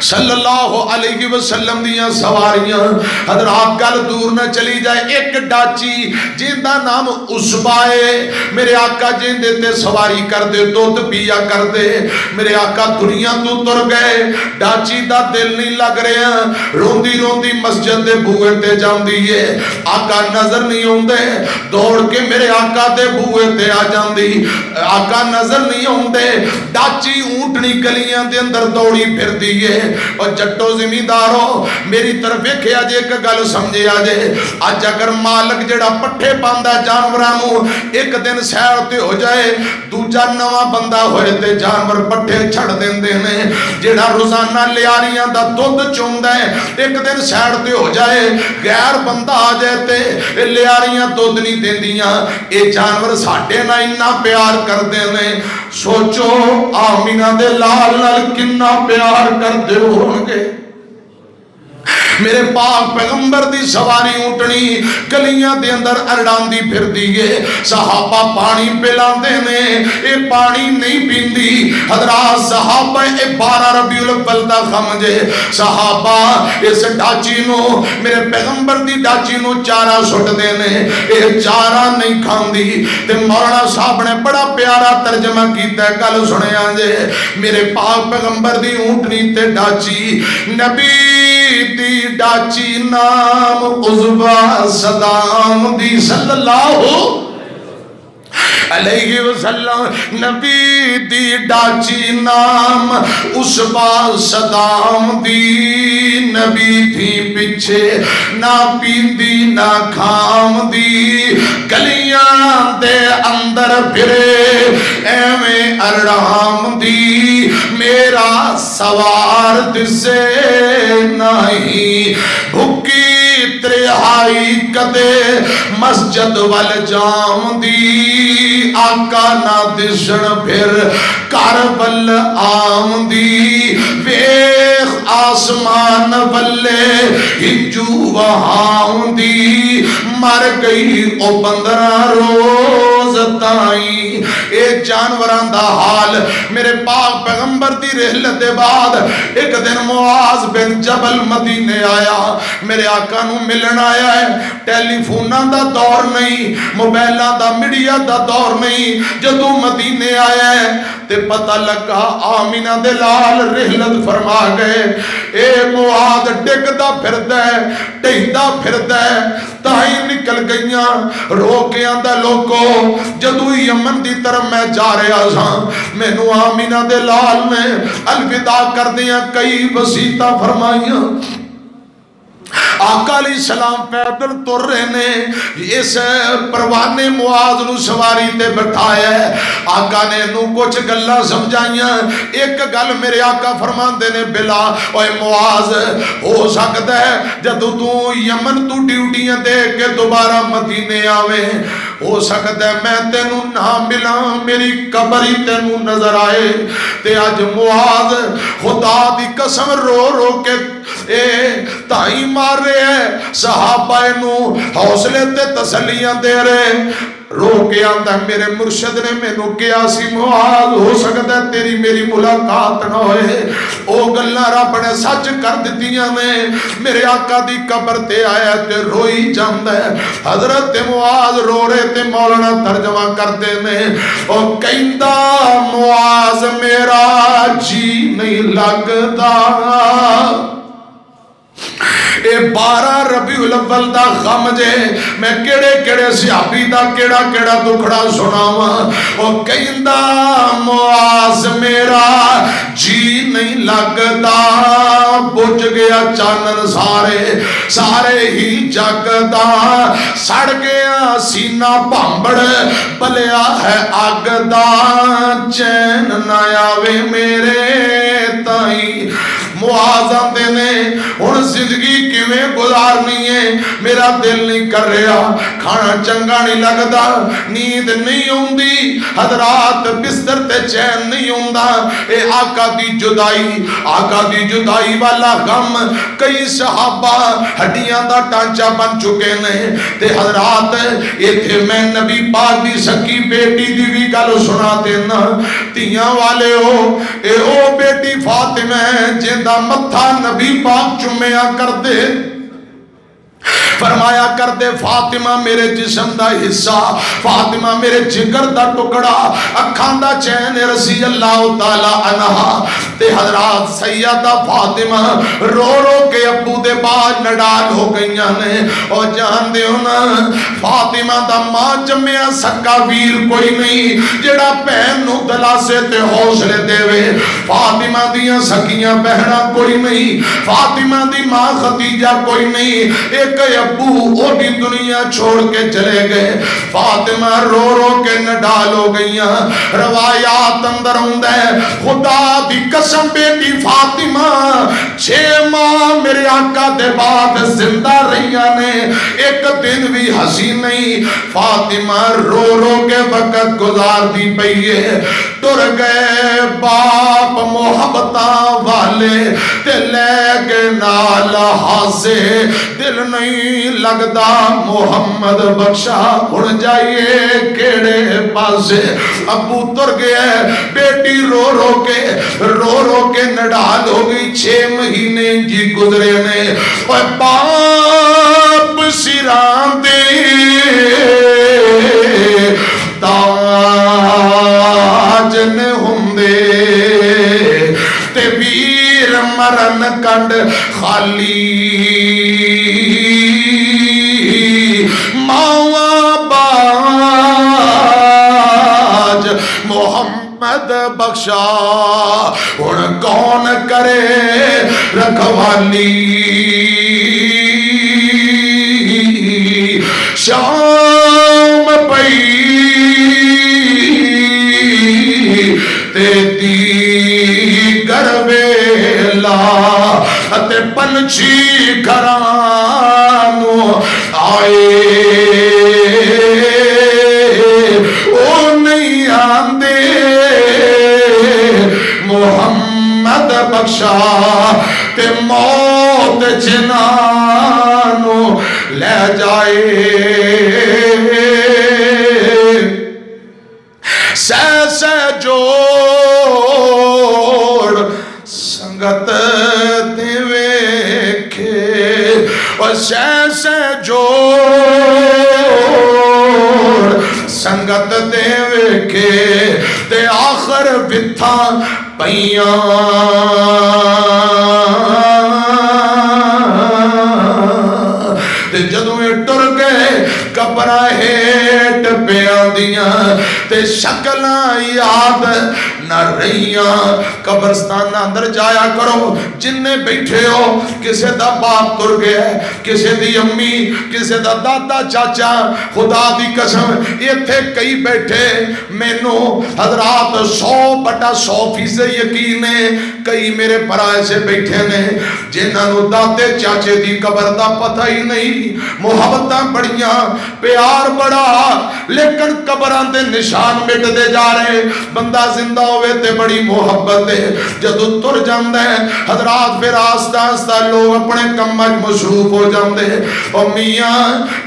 صلی اللہ علیہ وسلم دیاں سواریاں حضرات گل دور نہ چلی جائے ایک ڈاچی جن دا نام عصبائے میرے آقا جن دیتے سواری کر دے دودھ پیا کر دے میرے آقا دنیا تو تر گئے ڈاچی دا دل نہیں لگ رہے ہیں روندی روندی مسجد دے بوئے تے جان دیئے آقا نظر نہیں ہوں دے دوڑ کے میرے آقا دے بوئے تے آ جان دی آقا نظر نہیں ہوں دے ڈاچی اونٹنی گلیاں دے اندر دوڑی پھر دیئے اور جٹو زمیندارو میری طرف ایک آجے ایک گل سمجھے آجے آج اگر مالک جڑا پٹھے باندھا جانورانو ایک دن سیرتے ہو جائے دوجا نواں بندہ ہوئے تے جانور پٹھے چھڑ دین دینے جڑا روزانہ لیاریاں دا دودھ چون دے ایک دن سیرتے ہو جائے غیر بندہ آ جائے تے لیاریاں دودھ نہیں دین دیاں اے جانور ساٹھے نہ انہا پیار کر دینے سوچو آمینہ دے لال نال کنہ پیار کر دے ہونگے میرے پاک پیغمبر دی سواری اونٹنی گلیاں دے اندر ارڈان دی پھر دیئے صحابہ پانی پلان دینے اے پانی نہیں پیندی حضرات صحابہ اے 12 ربیع الاول دا خمجے صحابہ اس ڈاچی نو میرے پیغمبر دی ڈاچی نو چارہ سٹ دینے اے چارہ نہیں کھان دی تے مولانا صاحب نے بڑا پیارا ترجمہ کیتا ہے کل سنے آنجے میرے پاک پیغمبر دی اونٹنی تے ڈاچی نبی دی ڈاچی نام عزبہ صدام دی صلی اللہ علیہ وسلم نبی دی ڈاچی نام عزبہ صدام دی نبی تھی پچھے نہ پیندی نہ کھام دی گلیاں دے اندر پھرے ایویں ارڑام دی میرا سوار دسے نہیں بھکی ترہائی کدے مسجد وال جام دی آقا نہ دشن پھر کربل آم دی ویخ آسمان والے ہنجو وہاں دی مر گئی او 15 روز تائیں اے جانوران دا حال میرے پاک پیغمبر دی رحلت دے بعد ایک دن معاذ بن جبل مدینے آیا میرے آقا نو ملن آیا ہے ٹیلی فوناں دا دور نہیں موبائلاں دا میڈیا دا دور نہیں جدو مدینے آیا ہے تے پتہ لگا آمینہ دے لال رحلت فرما گئے اے معاذ ڈگ دا پھر دے ٹہندہ پھر دے تاہی نکل گئیاں رو کے آندہ لوگو جدو یمن دی طرف میں جا رہا تھا میں نو آمینہ دے لال میں الوداع کر دیا کئی وسیطہ فرمائیاں آقا علیہ السلام پیدل تر رہے نے، اس پروانے معاذ نو سواری تے بٹھایا ہے۔ آقا نے نو کچھ گلہ سمجھائیاں، ایک گل میرے آقا فرمان دینے بلا اوے معاذ ہو سکتا ہے جدو تو یمن تو ڈیوٹیاں دے کے دوبارہ مدینے آوے، ہو سکتا ہے میں تینو نہ ملا، میری قبری تینو نظر آئے۔ تے آج معاذ خدا دی قسم رو رو کے تائیں مار رہے ہیں، صحابہ نو حوصلے تے تسلیاں دے رہے، رو کے آتا ہے میرے مرشد نے میں نو کیا سی معاذ ہو سکتا ہے تیری میری ملاقات نہ ہوئے، او گلہ رب نے سچ کر دیتیاں نے، میرے آقا دی قبر تے آیا تے روئی جاندہ ہے۔ حضرت معاذ رو رہے تے مولانا ترجمہ کرتے نے، او کہندہ معاذ میرا جی نہیں لگتا، اے 12 ربیع الاول دا غم جے، میں کیڑے کیڑے صحابی دا کیڑا کیڑا دکھڑا سناوا، او کہندہ معاذ میرا جی نہیں لگتا، بجھ گیا چانن سارے سارے ہی جگدا، سڑ گیا سینہ بھامبڑ بلیا ہے آگدا، چین نہ آوے میرے تائیں۔ معاذ آندے نے ہن زندگی کیویں گزارنی ہے، میرا دل نہیں کر رہا، کھانا چنگا نہیں لگدا، نیند نہیں ہوندی، حضرات بستر تے چین نہیں ہوندا، اے آقا دی جدائی والا غم کئی صحابہ ہڈیاں دا ٹانچہ بن چکے نے۔ تے حضرات ایتھے میں نبی پاک دی سکی بیٹی دی بھی گل سنا دینا، تیاں والے ہو اے او بیٹی فاطمہ جندہ متھا نبی پاک چمیا کر دے، فرمایا کر دے فاطمہ میرے جسم دا حصہ، فاطمہ میرے جگر دا ٹکڑا، اکھان دا چین رضی اللہ تعالی عنہ۔ تے حضرات سیدہ فاطمہ رو رو کے ابو دے بعد نڈال ہو گئیاں نے، اور جان دے ہونا فاطمہ دا ماں جمعہ سکا ویر کوئی نہیں جڑا بہن نو دلاسے تے حوصلے دے وے، فاطمہ دیاں سکیاں بہنا کوئی نہیں، فاطمہ دی ماں خدیجہ کوئی نہیں، ایک ابو وہ بھی دنیا چھوڑ کے چلے گئے، فاطمہ رو رو کے نڈال ہو گئیاں۔ روایات اندر ہوندہ ہے خدا دی قسم بیٹی فاطمہ 6 ماہ میرے آقا دے بعد زندہ رہیاں نے، ایک دن بھی ہنسی نہیں، فاطمہ رو رو کے وقت گزار دی پئیے، ٹر گئے باپ محبتاں والے تے لے گئے نال ہاسے، دل نہیں لگدا محمد بخشا اڑ جائیے کیڑے پاسے۔ ابو تر گیا بیٹی رو رو کے نڈال ہو گئی، 6 مہینے جی گزرے نے، اور باپ سران دے تاج نے ہوندے تے ویر مرن کنڈ خالی، محمد بخشا ہن کون کرے رکھوالی، شام پئی تے دیگر ویلا تے پنچھی گھرانو آئے، محمد بخشا تے موت جنانو لے جائے، سہ جوڑ سنگت دے ویکھے، اور سہ جوڑ سنگت دے ویکھے، تے آخر بتھا پئیاں تے جدوں ٹر گئے قبراں ہیٹ پیاں دیاں تے شکلاں یاد نہ رہیاں قبرستان اندر جایا کرو جننے بیٹھے ہو کسے دا باپ تر گیا کسے دی امی کسے دا دادا چاچا خدا دی قسم یہ تھے کئی بیٹھے مینو حضرات 100% یقین ہے کئی میرے پرائے سے بیٹھے نے جنہاں نو دادے چاچے دی قبر دا پتہ ہی نہیں محبتاں بڑیاں پیار بڑا لیکن قبران دے نشان مٹ دے جا رہے بندہ زندہ ہوئے تے بڑی محبت ہے جدو تر جاندے حضرات پھر آستہ آستہ لوگ اپنے کمج مصروف ہو جاندے اور میاں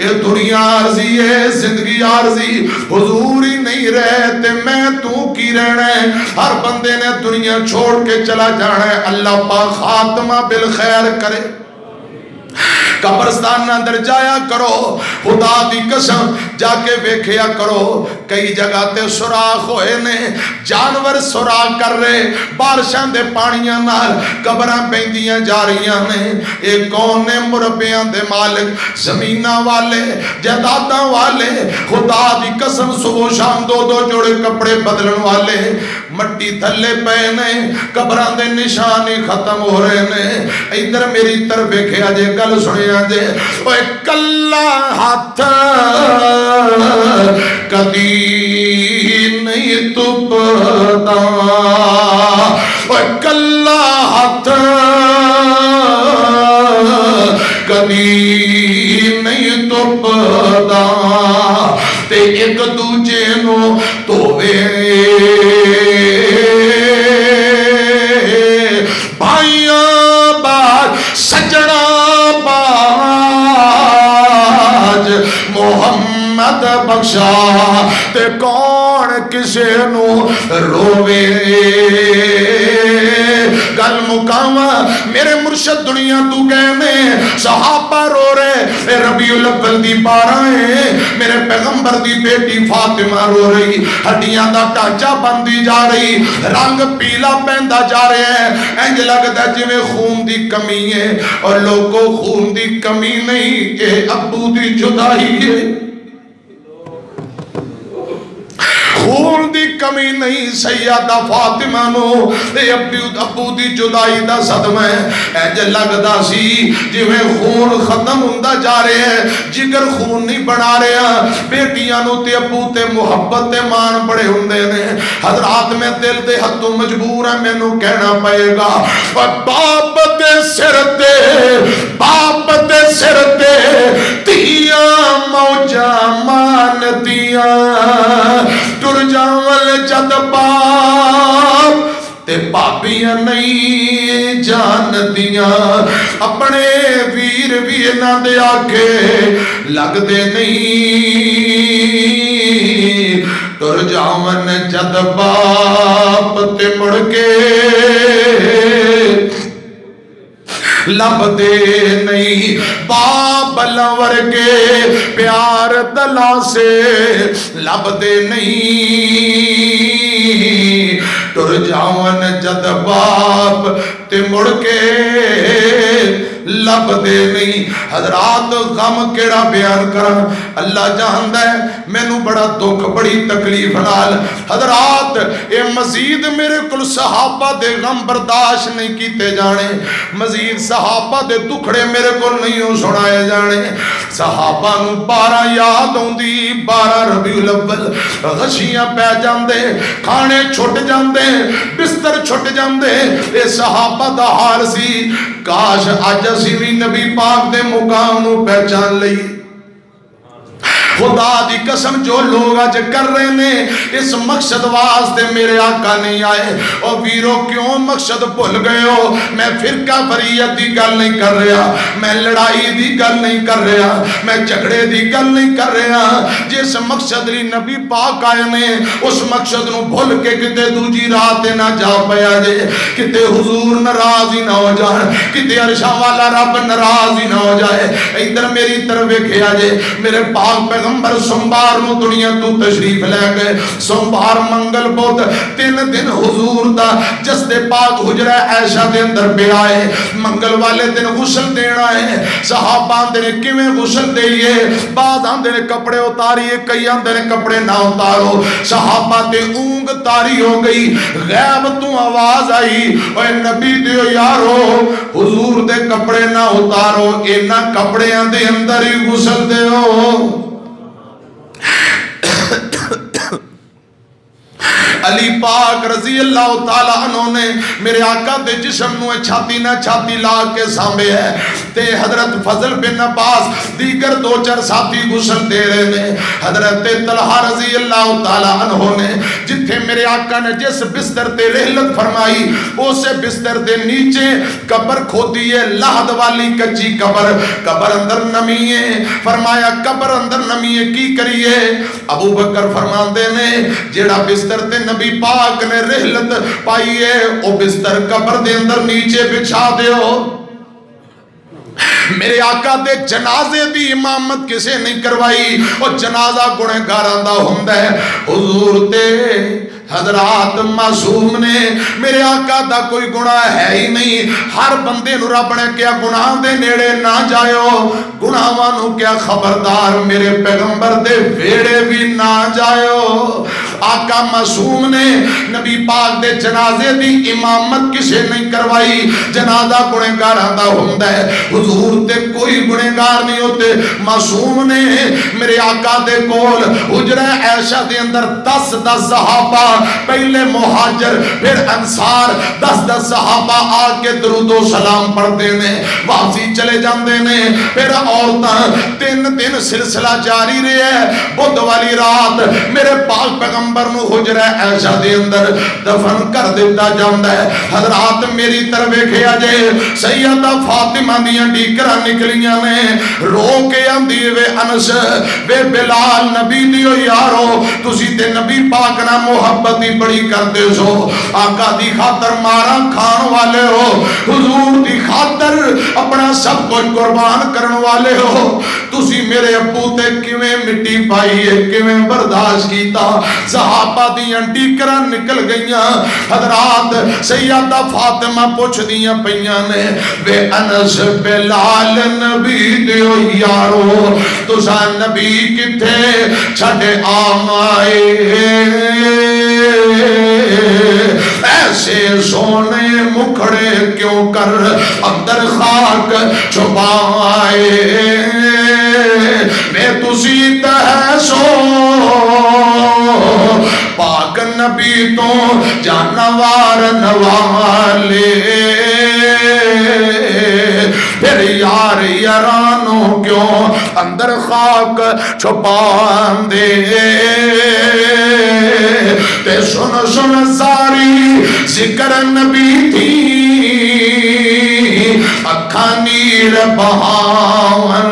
یہ دنیا عارضی ہے زندگی عارضی حضور ہی نہیں رہتے میں تو کی رہنا ہے ہر بندے نے دنیا چھوڑ کے چلا جانا ہے اللہ پاک خاتمہ بالخیر کرے قبرستان اندر جایا کرو خدا دی قسم جا کے ویکھیا کرو کئی جگہ تے سوراخ ہوئے نے جانور سوراخ کر رہے بارشاں دے پانیاں نال قبراں پیندیاں جا رہیاں نے ایک کون نے مربیاں دے مالک زمیناں والے جائیداداں والے خدا دی قسم صبح شام دو جوڑے کپڑے بدلن والے مٹی تھلے پے نے قبراں دے نشان ختم ہو رہے نے ادھر میری طرف ویکھیا جے گل سنیا جے اوے کلا ہاتھ کدی نہیں تپدا اوے کلا ہاتھ کدی نہیں تپدا تے ایک دوجے نو تووے بھائیاں بار سجنا باج محمد بخشا تے کون کسے نو روے گل مقامہ میرے مرشد دنیا تو کہنے صحابہ رو رہے ربیع الاول دی 12 میرے پیغمبر دی بیٹی فاطمہ رو رہی ہڈیاں دا ٹانچہ بندی جا رہی رنگ پیلا پہندا جا رہے ہیں انج لگتا جی میں خون دی کمی ہے اور لوگوں خون دی کمی نہیں کہ ابو دی جدائی ہے خون دی کمی نہیں سیدہ فاطمہ نو ابو دی جدائی دا صدمہ ہے اے جے لگدا سی جی میں خون ختم ہوندا جا رہے ہیں جگر خون نہیں بنا رہے ہیں بیٹیاں نو تے ابو تے محبت تے مان بڑے ہوندے نے حضرات میں دل دے حدوں مجبور ہے میں نو کہنا پائے گا باپ دے سر تے تیاں موجہ مانتیاں ٹر جاول جد باپ تے پاپیاں نہیں جان دیاں اپنے ویر بھی نہ دے آکے لگ دے نہیں ٹر جاون جد باپ تے مڑ کے لب دے نہیں باب لور کے پیار دلا سے لب دے نہیں ٹر جاون جد باپ تے مڑ کے لب دے نہیں حضرات غم کیڑا بیان کرا اللہ جاندہ ہے میں نو بڑا دکھ بڑی تکلیف نال حضرات اے مزید میرے کل صحابہ دے غم برداشت نہیں کیتے جانے مزید صحابہ دے دکھڑے میرے کل نہیں ہو سنائے جانے صحابہ نو 12 یاد ہوں دی 12 ربیع الاول غشیاں پہ جاندے کھانے چھوٹ جاندے بستر چھوٹ جاندے اے صحابہ دا حال سی کاش آج اسی بھی نبی پاک دے مقام نو پہچان لئی خدا دی قسم جو لوگ آج کر رہے نے اس مقصد واسطے میرے آقا نہیں آئے اور ویرو کیوں مقصد بھول گئے ہو میں فرقہ فریت دی گل نہیں کر رہا میں لڑائی دی گل نہیں کر رہا میں جھگڑے دی گل نہیں کر رہا جس مقصد لی نبی پاک آئے نے اس مقصد نو بھول کے کتے دوجی رات نہ جا پیا جے کتے حضور ناراض ہی نہ ہو جائے کتے عرشاں والا رب ناراض ہی نہ ہو جائے ادھر میری طرف کیا جے میرے پاک پاک پیغمبر سوموار نو دنیا تو تشریف لے گئے. سوموار منگل بدھ 3 دن حضور دا جسد پاک حجرہ عائشہ دے اندر پہ آئے. منگل والے دن غسل دینا ہے. صحابہ آندے نے کیویں غسل دئیے؟ بعض آندے نے کپڑے اتاریے, کئی آندے نے کپڑے نہ اتارو. صحابہ تے اونگ تاری ہو گئی. غیب تو آواز آئی, اے نبی دیو یارو حضور دے کپڑے نہ اتارو, اینا کپڑیاں دے اندر ہی غسل دیو. علی پاک رضی اللہ تعالیٰ عنہ نے میرے آقا دے جسم نو چھاتی نہ چھاتی لا کے سامنے ہے. تے حضرت فضل بن عباس دیگر 2-4 ساتھی غسل دے رہے نے. حضرت طلحہ رضی اللہ تعالیٰ عنہ نے جتھے میرے آقا نے جس بستر تے رحلت فرمائی اسے بستر دے نیچے قبر کھودی ہے, لحد والی کچی قبر. قبر اندر نمی ہے. فرمایا قبر اندر نمی ہے کی کریے؟ ابو بکر فرماندے نے جیڑا بستر تے نبی پاک نے رحلت پائی ہے او بستر قبر دے اندر نیچے بچھا دیو. میرے آقا دے جنازے دی امامت کسے نہیں کروائی, اور جنازہ گنہگاراں دا ہوندا ہے. حضور تے حضرات معصوم نے, میرے آقا دا کوئی گناہ ہے ہی نہیں. ہر بندے نو رب نے کیا گناہ دے نیڑے نہ جائیو, گناہاں نو کیا خبردار میرے پیغمبر دے ویڑے بھی نہ جائیو. آقا معصوم نے نبی پاک دے جنازے دی امامت کسے نہیں کروائی. جنازہ گنہگاراں دا ہوندا ہے, حضور تے کوئی گنہگار نہیں ہوتے. معصوم نے میرے آقا دے کول حجرہ عائشہ دے اندر 10 صحابہ, پہلے مہاجر پھر انصار, 10 صحابہ آ کے درود و سلام پڑھتے نے, واپسی چلے جاندے نے. پھر عورتاں 3 دن سلسلہ جاری رہے. بدھ والی رات میرے پاک پیغمبر نو حجرہ عائشہ دے اندر دفن کر دیتا جاندا ہے. حضرات میری طرف ویکھیا جے, سیدہ فاطمہ دیاں ڈیکراں نکلیاں نے, رو کے آندی وے انس وے بلال نبی دیو یارو تسی تے نبی پاک نہ محبت ہی بڑی کرتے سو, آقا دی خاطر مارا کھان والے ہو, حضور دی خاطر اپنا سب کچھ قربان کرن والے ہو. تسی میرے ابو تے کیویں مٹی پائی ہے, کیویں برداشت کیتا. صحابہ دیاں ڈیکراں نکل گئیاں. حضرات سیدہ فاطمہ پوچھ دیاں پیاں نے وے انس بلال نبی دیو یارو تسا نبی کتھے چھڑے آمائے, ایسے سونے مکھڑے کیوں کر اندر خاک چھپائے. میں تسی تحسو پاک نبی تو جانوار نوالے, پھر یار یارانوں کیوں اندر خاک چھپان دے. تے سن سن ساری ذکر نبی تھی, اکھاں نیر بہاون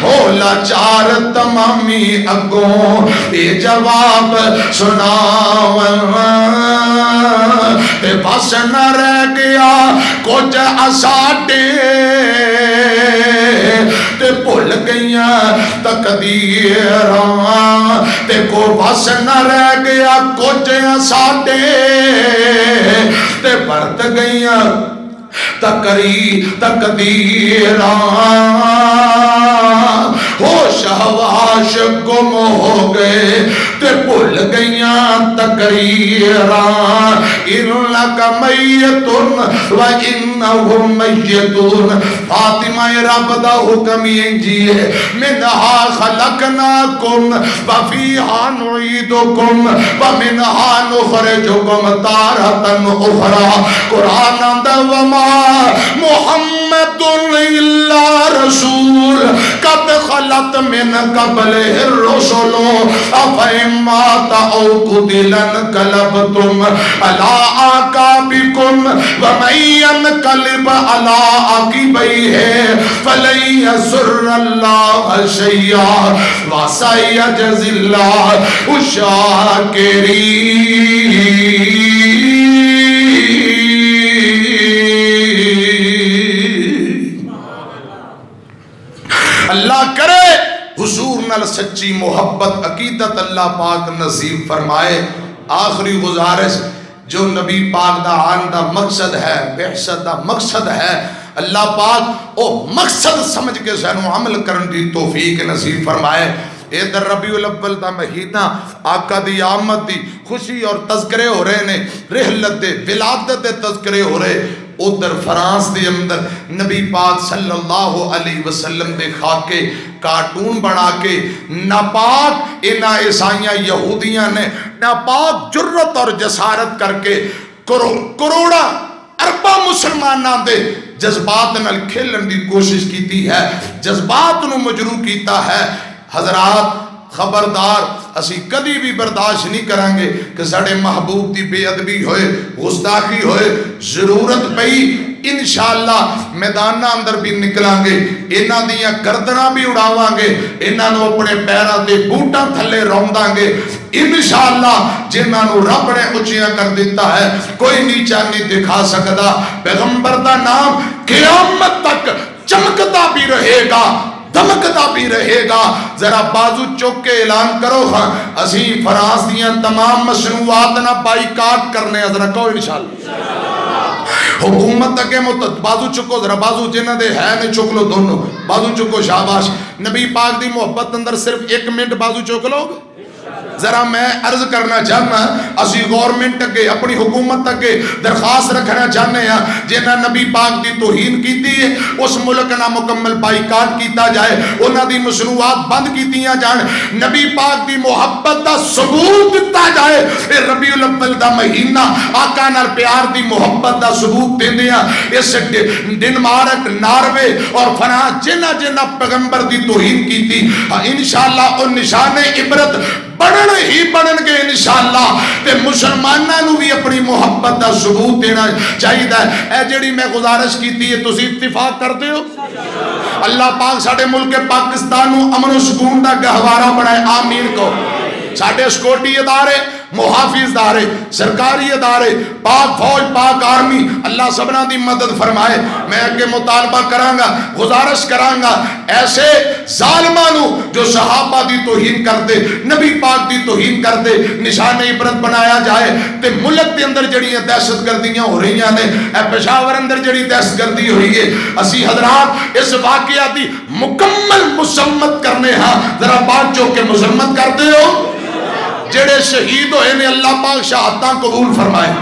ہو لاچار تمامی اگوں بے جواب سناون. تے بس نہ رہ گیا کچھ اساٹے, تے بھول گئیاں تقدیراں, تے کو بس نہ رہ گیا کچھ اساٹے, تے برت گئیاں تقدیراں. ہوش حواش گم ہو گئے تے بھول گئیاں تقریراں. انکا میتن و انہم میتون, فاطمہ رب دا حکم یہ ہے منہا خلقناکم وفیہا نعیدکم ومنہا نخرجکم تارۃ اخری. قرآن اندر وما محمد الا رسول قد خلت من قبل الرسل افئن مات او قتل انقلبتم على اعقابكم ومن ينقلب على عقبيه فلن يضر الله شيئا وسيجزي الله الشاكرين. اللہ کرے سچی محبت عقیدت اللہ پاک نصیب فرمائے۔ آخری گزارش جو نبی پاک دا آن دا مقصد ہے، بعثت دا مقصد ہے، اللہ پاک او مقصد سمجھ کے سانو عمل کرن دی توفیق نصیب فرمائے۔ ادھر ربیع الاول دا مہینہ آقا دی آمد دی خوشی اور تذکرے ہو رہے نے، رحلت دے ولادت دے تذکرے ہو رہے، ادھر فرانس دے اندر نبی پاک صلی اللہ علیہ وسلم دے خاکے کارٹون بنا کے ناپاک انہاں عیسائیاں یہودیاں نے ناپاک جرت اور جسارت کر کے کروڑا اربا مسلماناں دے جذبات نال کھیلن دی کوشش کیتی ہے، جذبات نو مجروح کیتا ہے۔ حضرات خبردار، اسی کدی بھی برداشت نہیں کریں گے کہ ساڑے محبوب دی بے ادبی ہوئے، گستاخی ہوئے، ضرورت پئی انشاءاللہ میدانہ اندر بھی نکلیں گے، انہاں دیاں گردناں بھی اڑاواں گے، انہاں نو اپنے پیراں دے بوٹاں تھلے رونداں گے، انشاءاللہ جنہاں نو رب نے اچھیاں کر دیتا ہے کوئی نیچا نہیں دکھا سکتا۔ پیغمبر دا نام قیامت تک چمکتا بھی رہے گا، دمکتا بھی رہے گا۔ ذرا بازو چوک کے اعلان کرو ہاں اسی فرانس دیاں تمام مصنوعات نہ بائیکاٹ کرنے ہیں، ذرا کہو انشاءاللہ حکومت تک بازو چکو، ذرا بازو جنہ دے ہے نے چک لو، دونوں بازو چکو، شاباش۔ نبی پاک دی محبت اندر صرف 1 منٹ بازو چک لو۔ ذرا میں عرض کرنا چاہنا اسی گورنمنٹ کے اپنی حکومت تک درخواست رکھنا چاہنے ہیں جنہ نبی پاک دی توہین کیتی ہے اس ملک نہ مکمل بائیکاٹ کیتا جائے، انہاں دی مصنوعات بند کیتیاں جان، نبی پاک دی محبت دا ثبوت دیتا جائے۔ ربیع الاول دا مہینہ آقا نال پیار دی محبت دا ثبوت دیندیاں، اس ڈنمارک، ناروے اور فرانس جنہ پیغمبر دی توہین کیتی انشاءاللہ ان نشان عبرت بڑھن ہی بڑھن گے انشاءاللہ، تے مسلمانہ نو بھی اپنی محبت دا ثبوت دینا چاہیے دا۔ اے جڑی میں گزارش کیتی ہے تسی اتفاق کرتے ہو؟ اللہ پاک ساڑے ملک پاکستان نو امن و سکون دا گہوارہ بڑھائے، آمین کو۔ ساڑے سکورٹی ادارے، محافظ ادارے، سرکاری ادارے، پاک فوج، پاک آرمی، اللہ سبنا دی مدد فرمائے۔ میں اگے مطالبہ کرانگا، گزارش کرانگا، ایسے ظالمانوں جو صحابہ دی توہین کر دے، نبی پاک دی توہین کر دے، نشان عبرت بنایا جائے۔ تے ملک دے اندر جڑی دہشت گردیاں ہو رہی ہیں، اے پشاور اندر جڑی دہشت گردی ہوئی ہے، اسی حضرات اس واقعہ دی مکمل مسمت کرنے ہاں، ذرا بات جو کہ مسمت کرتے ہو جڑے شہید ہوئے نے اللہ پاک شہادتاں قبول فرمائے،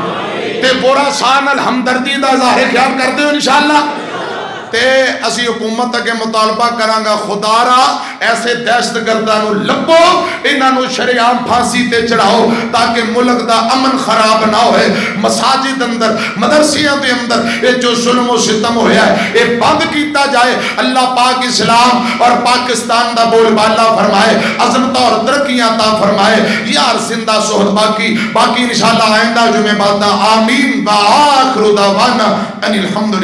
تے بورا سان الحمدردی دا ظاہر خیال کرتے ہو انشاءاللہ۔ تے اسی حکومت کے مطالبہ کرانگا خدا را ایسے دہشت گردانو لبو، انہوں شریعام پھانسی تے چڑھاؤ تاکہ ملک دا امن خراب نہ ہوئے۔ مساجد اندر، مدرسیاں دے اندر یہ جو ظلم و ستم ہویا ہے یہ بند کیتا جائے۔ اللہ پاک اسلام اور پاکستان دا بول بالا فرمائے، عظمت اور ترقیاں عطا فرمائے۔ یار زندہ صحت باقی انشاءاللہ آئندہ جمعہ بعد آمین۔ وآخر دعوانا ان الحمدللہ۔